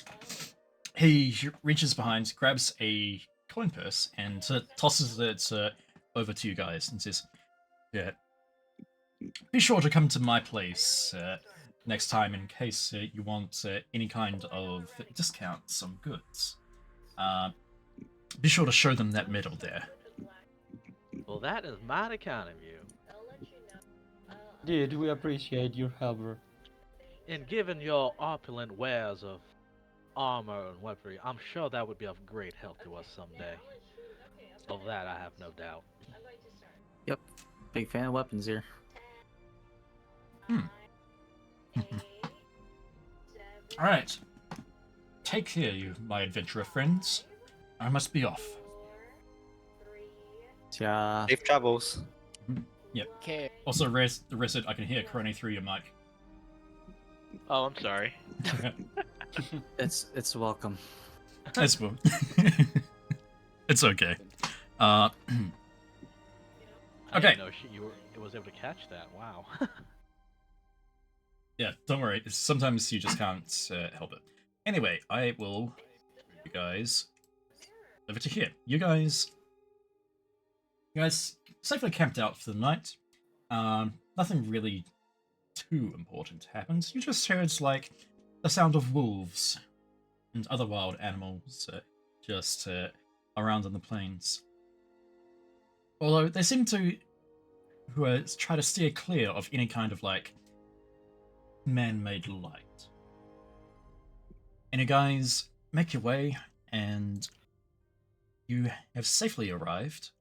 he reaches behind, grabs a coin purse, and tosses it over to you guys, and says, "Yeah, be sure to come to my place next time in case you want any kind of discounts on goods. Uh, be sure to show them that medal there." Well, that is mighty kind of you. Did we appreciate your help, bro? And given your opulent wares of armor and weaponry, I'm sure that would be of great help to us someday. Of that, I have no doubt. yep. Big fan of weapons here. All right, take care, you my adventurer friends. I must be off. Yeah. Safe travels. Okay. Also, the rest I can hear Crony through your mic. Oh, I'm sorry. It's welcome. As well. It's okay. I Okay. didn't know it was able to catch that. Wow. Yeah, don't worry. Sometimes you just can't help it. Anyway, I will move you guys over to here. You guys safely camped out for the night. Nothing really too important happened. You just heard like the sound of wolves and other wild animals just around on the plains. Although they seem to try to steer clear of any kind of like man-made light. And you guys make your way, and you have safely arrived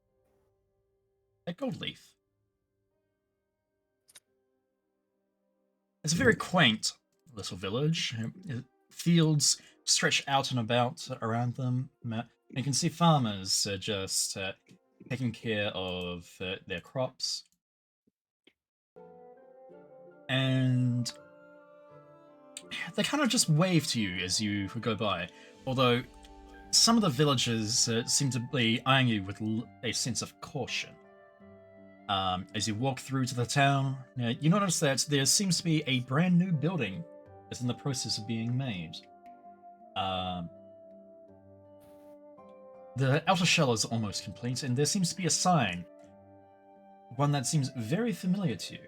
at Goldleaf. It's a very quaint little village. Fields stretch out and about around them. You can see farmers just taking care of their crops. And they kind of just wave to you as you go by. Although some of the villagers seem to be eyeing you with a sense of caution. As you walk through to the town, you notice that there seems to be a brand new building that's in the process of being made. The outer shell is almost complete, and there seems to be a sign, one that seems very familiar to you.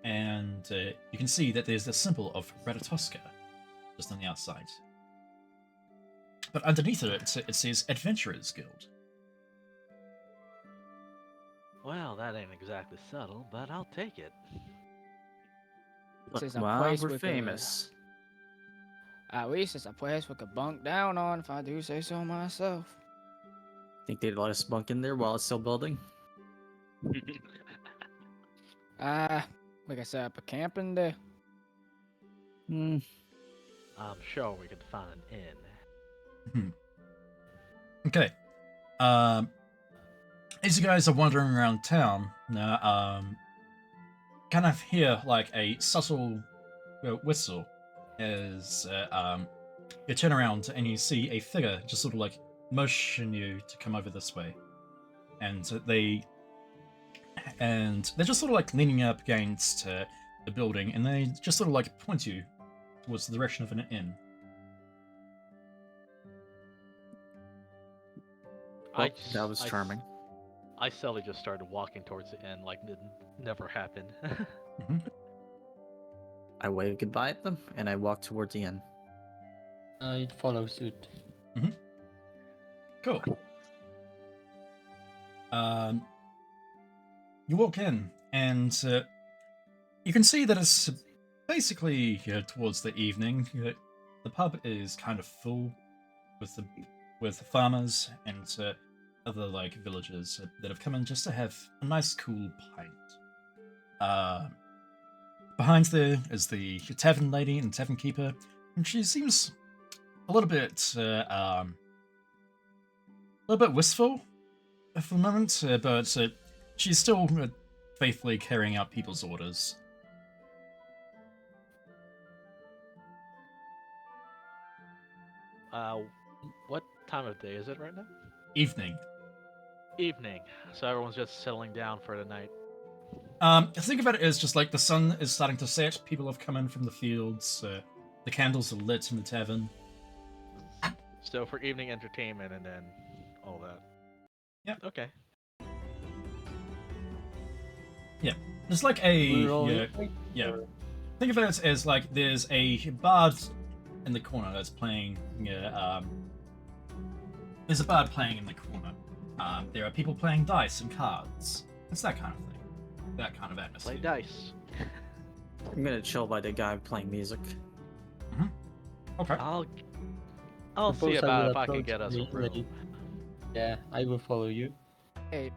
And you can see that there's the symbol of Ratatoskr just on the outside. But underneath it says Adventurers Guild. Well, that ain't exactly subtle, but I'll take it. This is a Wow, place we're we could- famous. At least it's a place we could bunk down on, if I do say so myself. Think they'd let us bunk in there while it's still building? We could set up a camping day. Hmm. I'm sure we could find an inn. Okay. As you guys are wandering around town, kind of hear like a subtle whistle as you turn around and you see a figure just sort of like motion you to come over this way, and they're just sort of like leaning up against the building, and they just sort of like point you towards the direction of an inn. Well, that was charming. I slowly just started walking towards the inn like it never happened. I wave goodbye at them, and I walk towards the inn. It follows suit. Cool. You walk in, and you can see that it's basically towards the evening. The pub is kind of full with farmers and other like villagers that have come in just to have a nice cool pint. Behind there is the tavern lady and tavern keeper, and she seems a little bit wistful for the moment, but she's still faithfully carrying out people's orders. What time of day is it right now? Evening. Evening. So everyone's just settling down for the night. Think of it as just like the sun is starting to set. People have come in from the fields. The candles are lit in the tavern. So for evening entertainment and then all that. Yep. Okay. Yeah. There's like a We're all yeah. evening, Yeah. or- Think of it as like there's a bard in the corner that's playing. There's a bard playing in the corner. There are people playing dice and cards. It's that kind of thing. That kind of atmosphere. Play dice. I'm gonna chill by the guy playing music. Okay. I'll see Suppose I about will if I can approach get us the a room. lady. Yeah, I will follow you. Hey,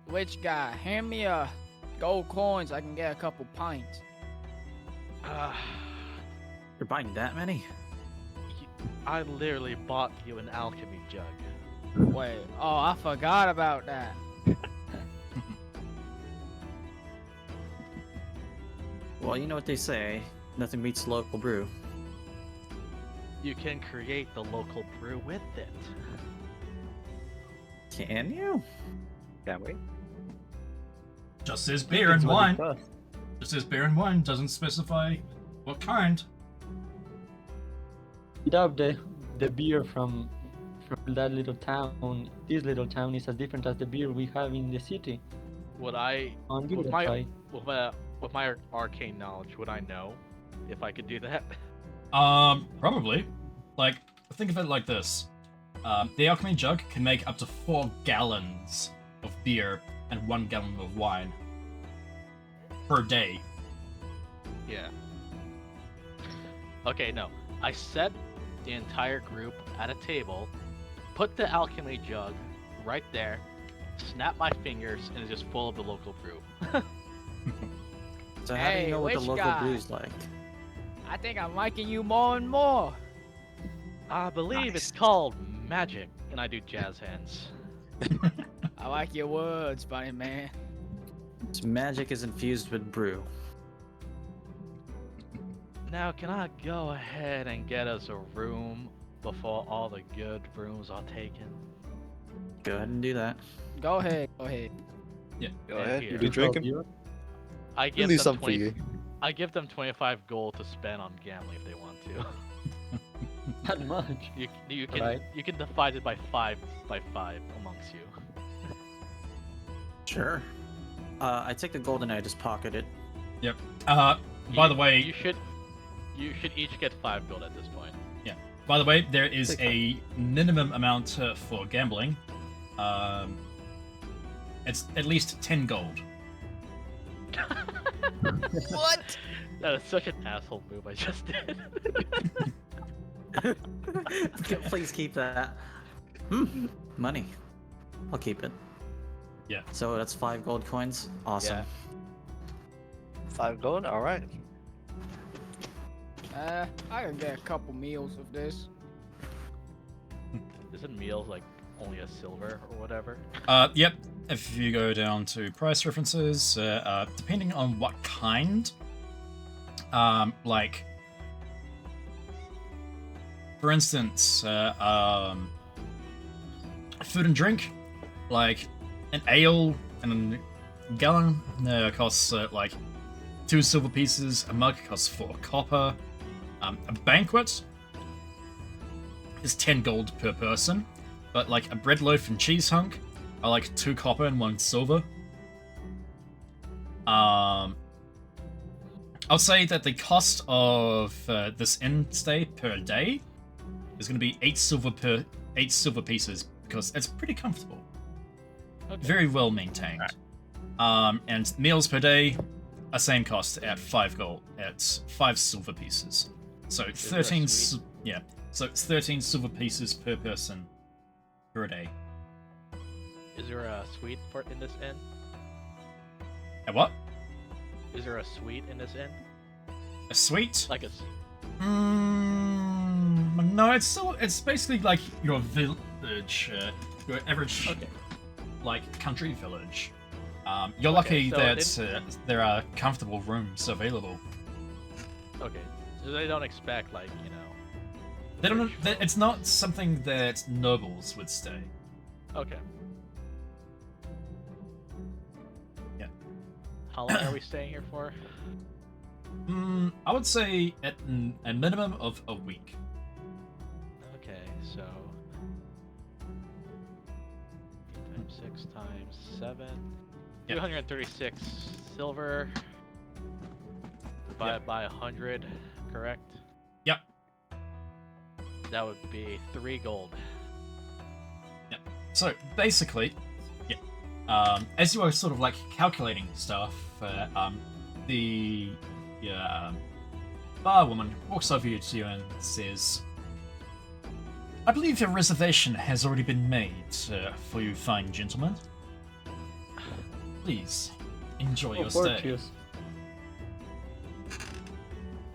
rich guy, hand me gold coins. I can get a couple pints. You're buying that many? I literally bought you an alchemy jug. Wait, oh, I forgot about that. Well, you know what they say. Nothing beats local brew. You can create the local brew with it. Can you? Can we? Just says beer and It's what it wine. costs. Just says beer and wine. Doesn't specify what kind. Without the beer from that little town, this little town is as different as the beer we have in the city. Would I, I'll give with it a my, try. with my arcane knowledge, would I know if I could do that? Probably. Like, think of it like this. The alchemy jug can make up to 4 gallons of beer and 1 gallon of wine per day. Yeah. Okay, no. I set the entire group at a table, put the alchemy jug right there, snap my fingers, and it's just full of the local brew. So how do Hey, you know what the which local guy? brew's like? I think I'm liking you more and more. I believe it's Nice. called magic, and I do jazz hands. I like your words, buddy man. Its magic is infused with brew. Now, can I go ahead and get us a room before all the good rooms are taken? Go ahead and do that. Go ahead, go ahead. Go And ahead. here. You be Good job, drinking? you. I We'll give do them something for 20. you. I give them 25 gold to spend on gambling if they want to. Not much. You can Right. you can divide it by five amongst you. Sure. I take the gold and I just pocket it. By the way, you should each get 5 gold at this point. By the way, there is Take a minimum amount for gambling. It's at least 10 gold. What? That is such an asshole move I just did. Please keep that. Money. I'll keep it. Yeah. So that's 5 gold coins. Awesome. Yeah. 5 gold? Alright. I can get a couple meals of this. Isn't meals like only a silver or whatever? Yep. If you go down to price references, depending on what kind, like, for instance, food and drink, like an ale and a gallon costs like 2 silver pieces. A mug costs 4 copper. A banquet is 10 gold per person, but like a bread loaf and cheese hunk are like 2 copper and 1 silver. I'll say that the cost of this inn stay per day is going to be 8 silver pieces because it's pretty comfortable, Okay. very well maintained. And meals per day are same cost at 5 gold, at 5 silver pieces. So that 13, sweet? yeah. So it's 13 silver pieces per person per day. Is there a suite in this inn? A what? Is there a suite in this inn? A suite? Like a. No, it's basically like your village, your average Okay. like country village. You're Okay, lucky so that there are comfortable rooms available. Okay. So they don't expect like They don't. It's not something that nobles would stay. Okay. Yeah. How long are we staying here for? I would say at a minimum of a week. Okay, so 8 times 6 times 7, Yep. 236 silver divided by 100, correct? Yep. That would be 3 gold. So basically, as you are sort of like calculating stuff, the bar woman walks over to you and says, "I believe your reservation has already been made for you fine gentlemen. Please enjoy your stay." Fortunes.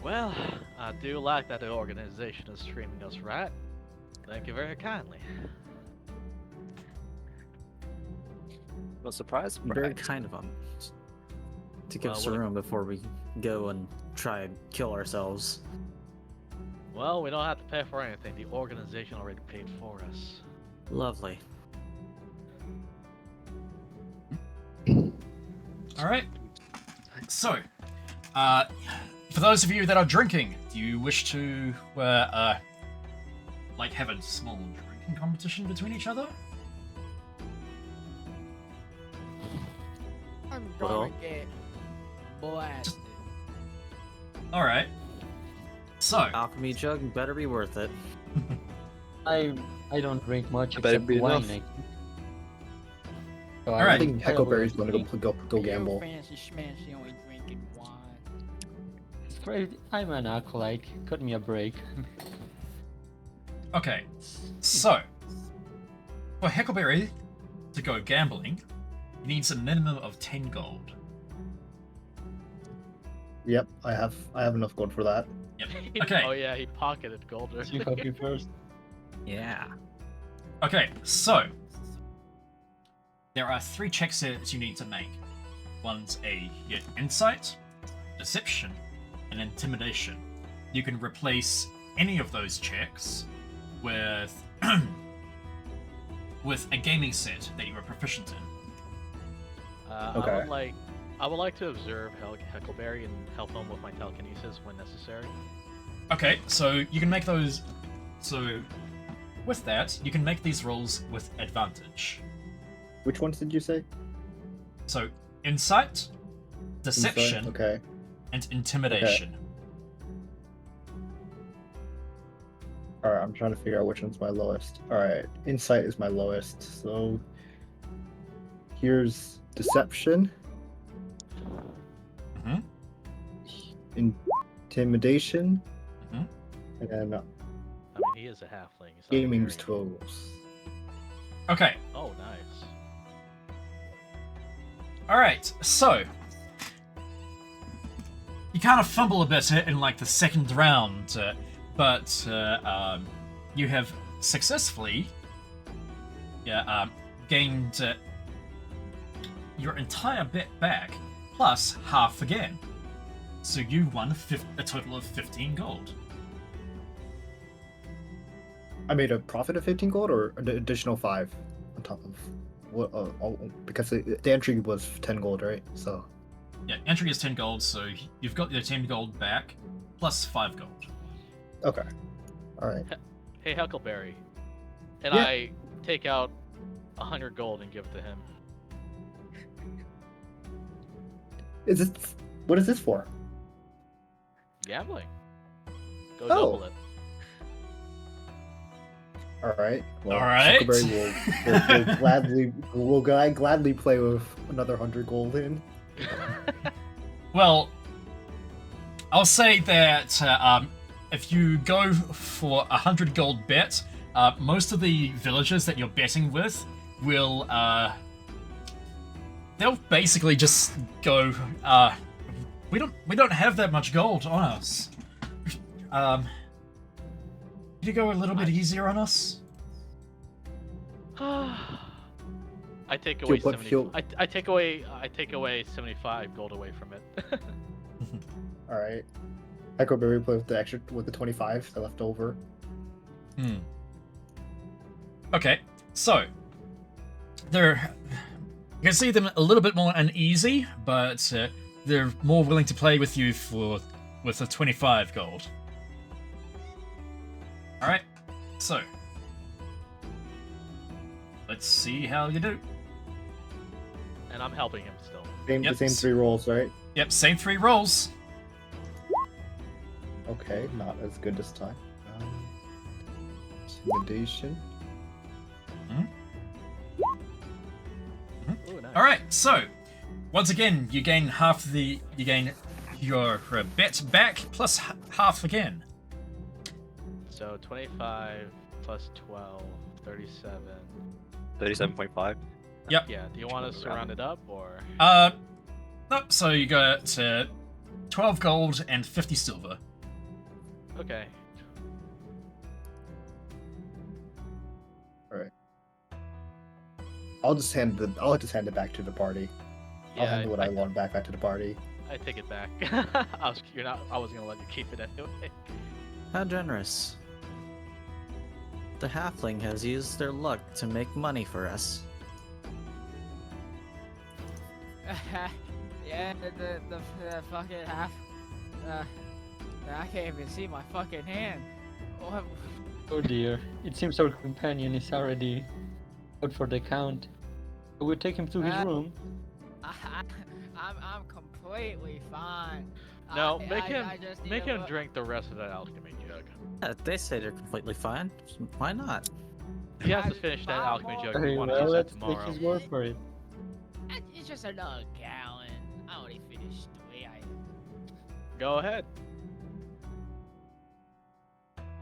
Well, I do like that the organization is treating us right. Thank you very kindly. Not surprised? Very Right. kind of them to give Well, us a what- room before we go and try and kill ourselves. Well, we don't have to pay for anything. The organization already paid for us. Lovely. All right. So, for those of you that are drinking, do you wish to like have a small drinking competition between each other? I'm Well- gonna get blasted. All right. So, Alchemy jug better be worth it. I don't drink much better except be wine. enough. I think. So All I right. think Heckleberry's going to go gamble. Fancy schmancy, only drinking wine. Great, I'm an acolyte. Cut me a break. okay. So, for Heckleberry to go gambling, he needs a minimum of 10 gold. Yep, I have enough gold for that. Okay. Oh yeah, he pocketed gold. You copy first. Yeah. Okay, so there are 3 checks that you need to make. One's your insight, deception, and intimidation. You can replace any of those checks with with a gaming set that you are proficient in. Okay. I would like to observe Heckleberry and help him with my telekinesis when necessary. Okay, so you can make those. So with that, you can make these rolls with advantage. Which ones did you say? So insight, Insight? deception, Okay. and intimidation. Alright, I'm trying to figure out which one's my lowest. Alright, insight is my lowest. So here's deception, Mhm. intimidation, Mhm. and then I mean, he is a halfling. He's not gaming's very- tools. Okay, Oh, nice. alright, so you kind of fumble a bit in like the second round, but you have successfully gained your entire bet back, plus half again. So you won a total of 15 gold. I made a profit of 15 gold or an additional 5 on top of what? Because the entry was 10 gold, right? So Yeah, entry is 10 gold, so you've got your 10 gold back, plus 5 gold. okay, all right. Hey, Huckleberry. And Yeah. I take out 100 gold and give it to him. Is this what is this for? Gambling. Go Oh. double it. All right. Well, All right. Huckleberry will gladly play with another 100 gold in. Well, I'll say that if you go for 100 gold bet, most of the villagers that you're betting with will they'll basically just go, we don't have that much gold on us. Could you go a little bit easier on us? I take away Fuel, 70. fuel. I take away 75 gold away from it. All right. Echo Berry play with the 25 that left over. Okay, so you can see them a little bit more uneasy, but they're more willing to play with you with the 25 gold. All right, so let's see how you do. And I'm helping him still. The same 3 rolls, right? Yep, same 3 rolls. Okay, not as good this time. Intimidation. Ooh, nice. All right, so once again, you gain your bet back plus half again. So 25 plus 12, 37. 37.5. Yep. Yeah, do you want us to round it up or? No, so you got 12 gold and 50 silver. Okay. I'll just hand it back to the party. I'll Yeah, handle what I want back to the party. I take it back. I was gonna let you keep it anyway. How generous. The halfling has used their luck to make money for us. Yeah, the fucking half. I can't even see my fucking hand. What? Oh dear, it seems our companion is already out for the count. We'll take him to his room. I'm completely fine. No, I just need make a him look. drink the rest of that alchemy jug. They say they're completely fine. Why not? He has to finish that alchemy jug. Very We want to well, use that let's take tomorrow. his word for it. It's just another gallon. I already finished 3. Go ahead.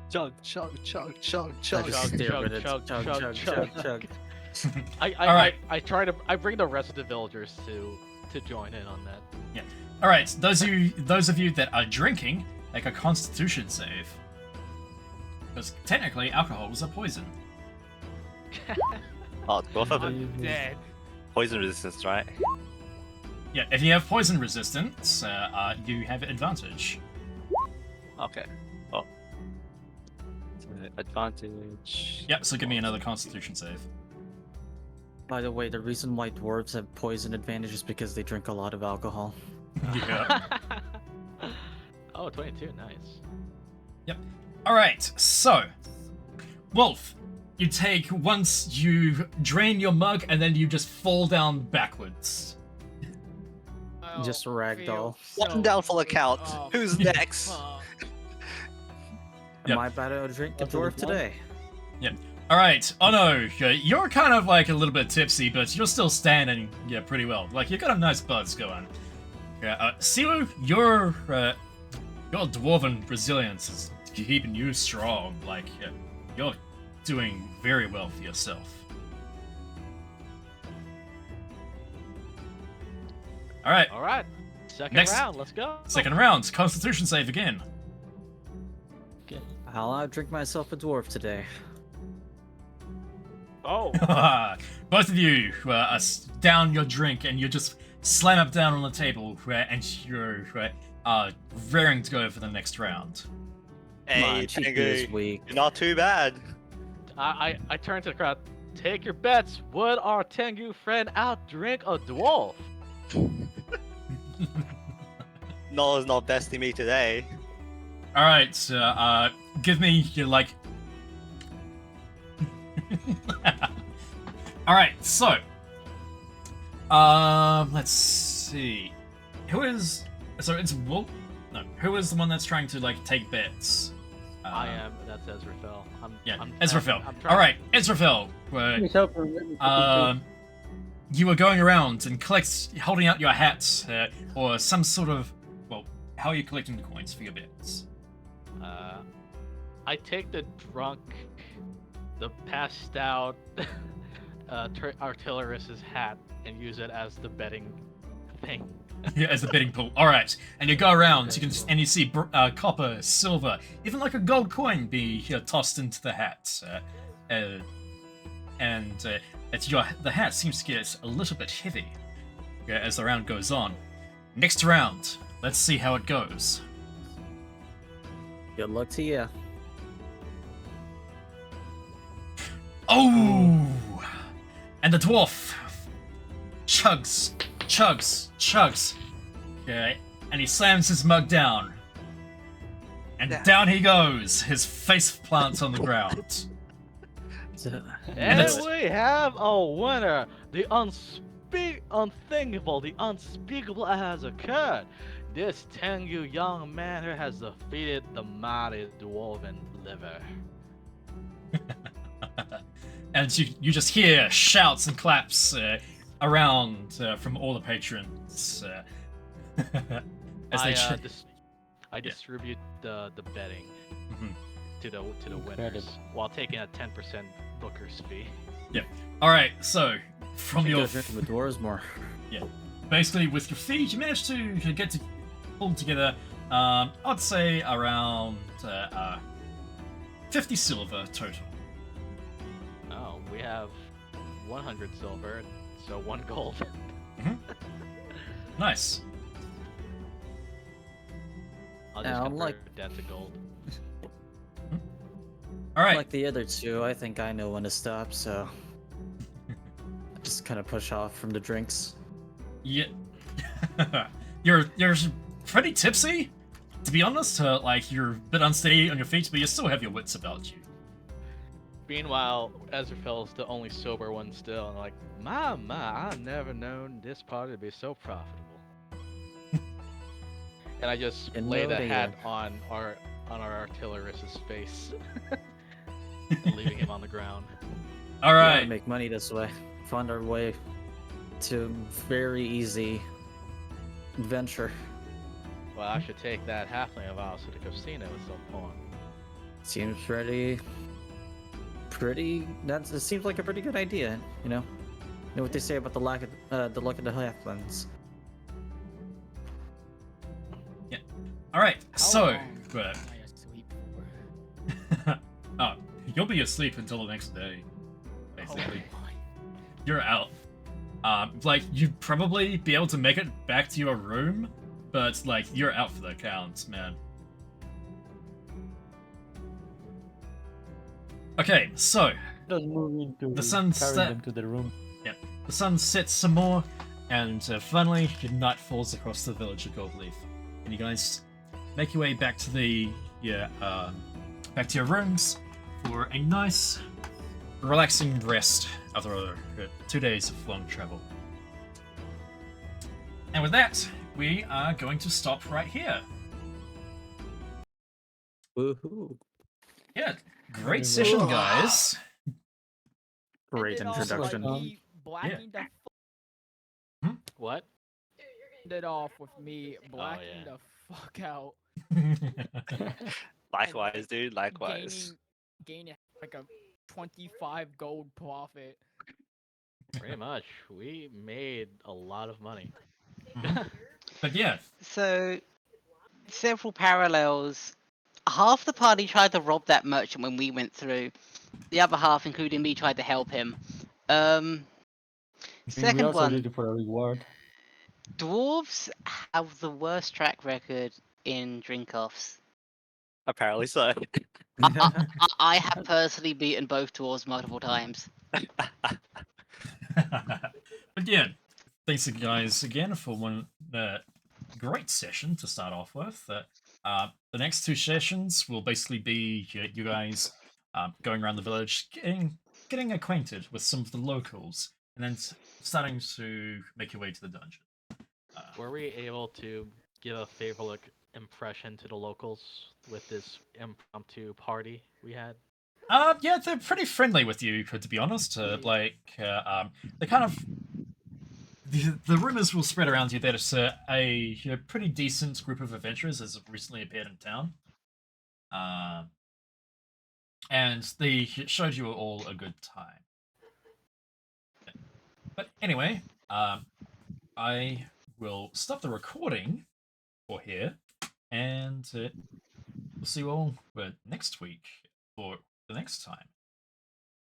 Chug, chug, chug, chug, I chug. just Chug, stare chug, at it. chug, Chug, chug, chug, chug. chug, chug. Alright. I bring the rest of the villagers to join in on that. All right, those of you that are drinking, make a Constitution save, because technically alcohol is a poison. Oh, both of them. I'm dead. Poison resistance, right? Yeah, if you have poison resistance, you have advantage. Okay. Oh. Advantage. Yep. So give me another Constitution save. By the way, the reason why dwarves have poison advantage is because they drink a lot of alcohol. Yeah. Oh, 22, nice. All right. So, Wolf, once you drain your mug, and then you just fall down backwards. Just Oh, ragdoll. feel One down for the count. oh, Who's next? fuck. Yep. Am I about to drink a That's what dwarf we want. today? All right. Oh no, you're kind of like a little bit tipsy, but you're still standing, pretty well. Like you got a nice buzz going. Yeah. Silu, your dwarven resilience is keeping you strong. Like you're doing very well for yourself. All right. All right. Second Next- round. Let's go. Second round. Constitution save again. I'll outdrink myself a dwarf today. Oh. Both of you down your drink, and you just slam it down on the table, and you're raring to go for the next round. Come on, Hey, cheeky is Tengu, weak. you're not too bad. I turn to the crowd. Take your bets. Would our Tengu friend outdrink a dwarf? Nola's not besting me today. All right, give me your like. All right, so, let's see. Who is? So it's Wolf. No, who is the one that's trying to like take bets? I am. That's Ezrafel. Yeah, I'm Ezrafel. trying- All right, Ezrafel. Please help him, let me take him You were going around and holding out your hats, or some sort of. Well, how are you collecting the coins for your bets? I take the drunk, the passed out artillerist's hat and use it as the betting thing. Yeah, as the betting pool. All right, and you go around, you can Betting pool. and you see copper, silver, even like a gold coin be tossed into the hat, and the hat seems to get a little bit heavy as the round goes on. Next round, let's see how it goes. Good luck to you. Oh, and the dwarf chugs. Okay, and he slams his mug down. And down he goes. His face plants on the ground. And it's- we have a winner. The unthinkable, the unspeakable has occurred. This Tengu young man who has defeated the mighty dwarven liver. And you just hear shouts and claps around from all the patrons. As they I distribute the betting Mhm. to the winners Incredible. while taking a 10% booker's fee. All right, so from Should your go drinking with dwarves more. basically with your feet, you managed to get to pull together. I'd say around 50 silver total. Oh, we have 100 silver, so 1 gold. Nice. I'll Yeah, just unlike- convert that to gold. All right. Like the other two, I think I know when to stop, so just kind of push off from the drinks. Yeah. you're pretty tipsy, to be honest. Like you're a bit unsteady on your feet, but you still have your wits about you. Meanwhile, Ezrafil's the only sober one still, and like, my, I've never known this party to be so profitable. And I just You lay know the they hat on our artillerist's face, leaving him on the ground. All We right. gotta make money this way. Find our way to very easy venture. Well, I should take that halfling of ours to the casino at some point. Seems it seems like a pretty good idea, you know? You know what they say about the luck of the halflings. All right. How So, long am I asleep for? oh, you'll be asleep until the next day. Oh Basically, my. you're out. Like you'd probably be able to make it back to your room, but like you're out for the count, man. Okay, so Just move into The sun carry set. them to the room. the sun sets some more, and finally night falls across the village of Goldleaf, and you guys make your way back to back to your rooms for a nice, relaxing rest after 2 days of long travel. And with that, we are going to stop right here. Woohoo! Yeah, great session, guys. Great Ended off by introduction. me blacking What? ended off with me blacking yeah. the fuck out, Likewise, dude. Likewise. gaining like a 25 gold profit. Pretty much. We made a lot of money. But yeah, So, several parallels. Half the party tried to rob that merchant when we went through. The other half, including me, tried to help him. We Second also one, did it for a reward. dwarves have the worst track record in drink-offs. Apparently so. I have personally beaten both dwarves multiple times. but yeah, thanks you guys again for one great session to start off with. The next 2 sessions will basically be you guys going around the village, getting acquainted with some of the locals, and then starting to make your way to the dungeon. Were we able to give a favorable impression to the locals with this impromptu party we had? Yeah, they're pretty friendly with you, to be honest. They kind of the rumors will spread around you that it's a pretty decent group of adventurers has recently appeared in town. And they showed you all a good time. But anyway, I will stop the recording for here, and we'll see you all next week or the next time.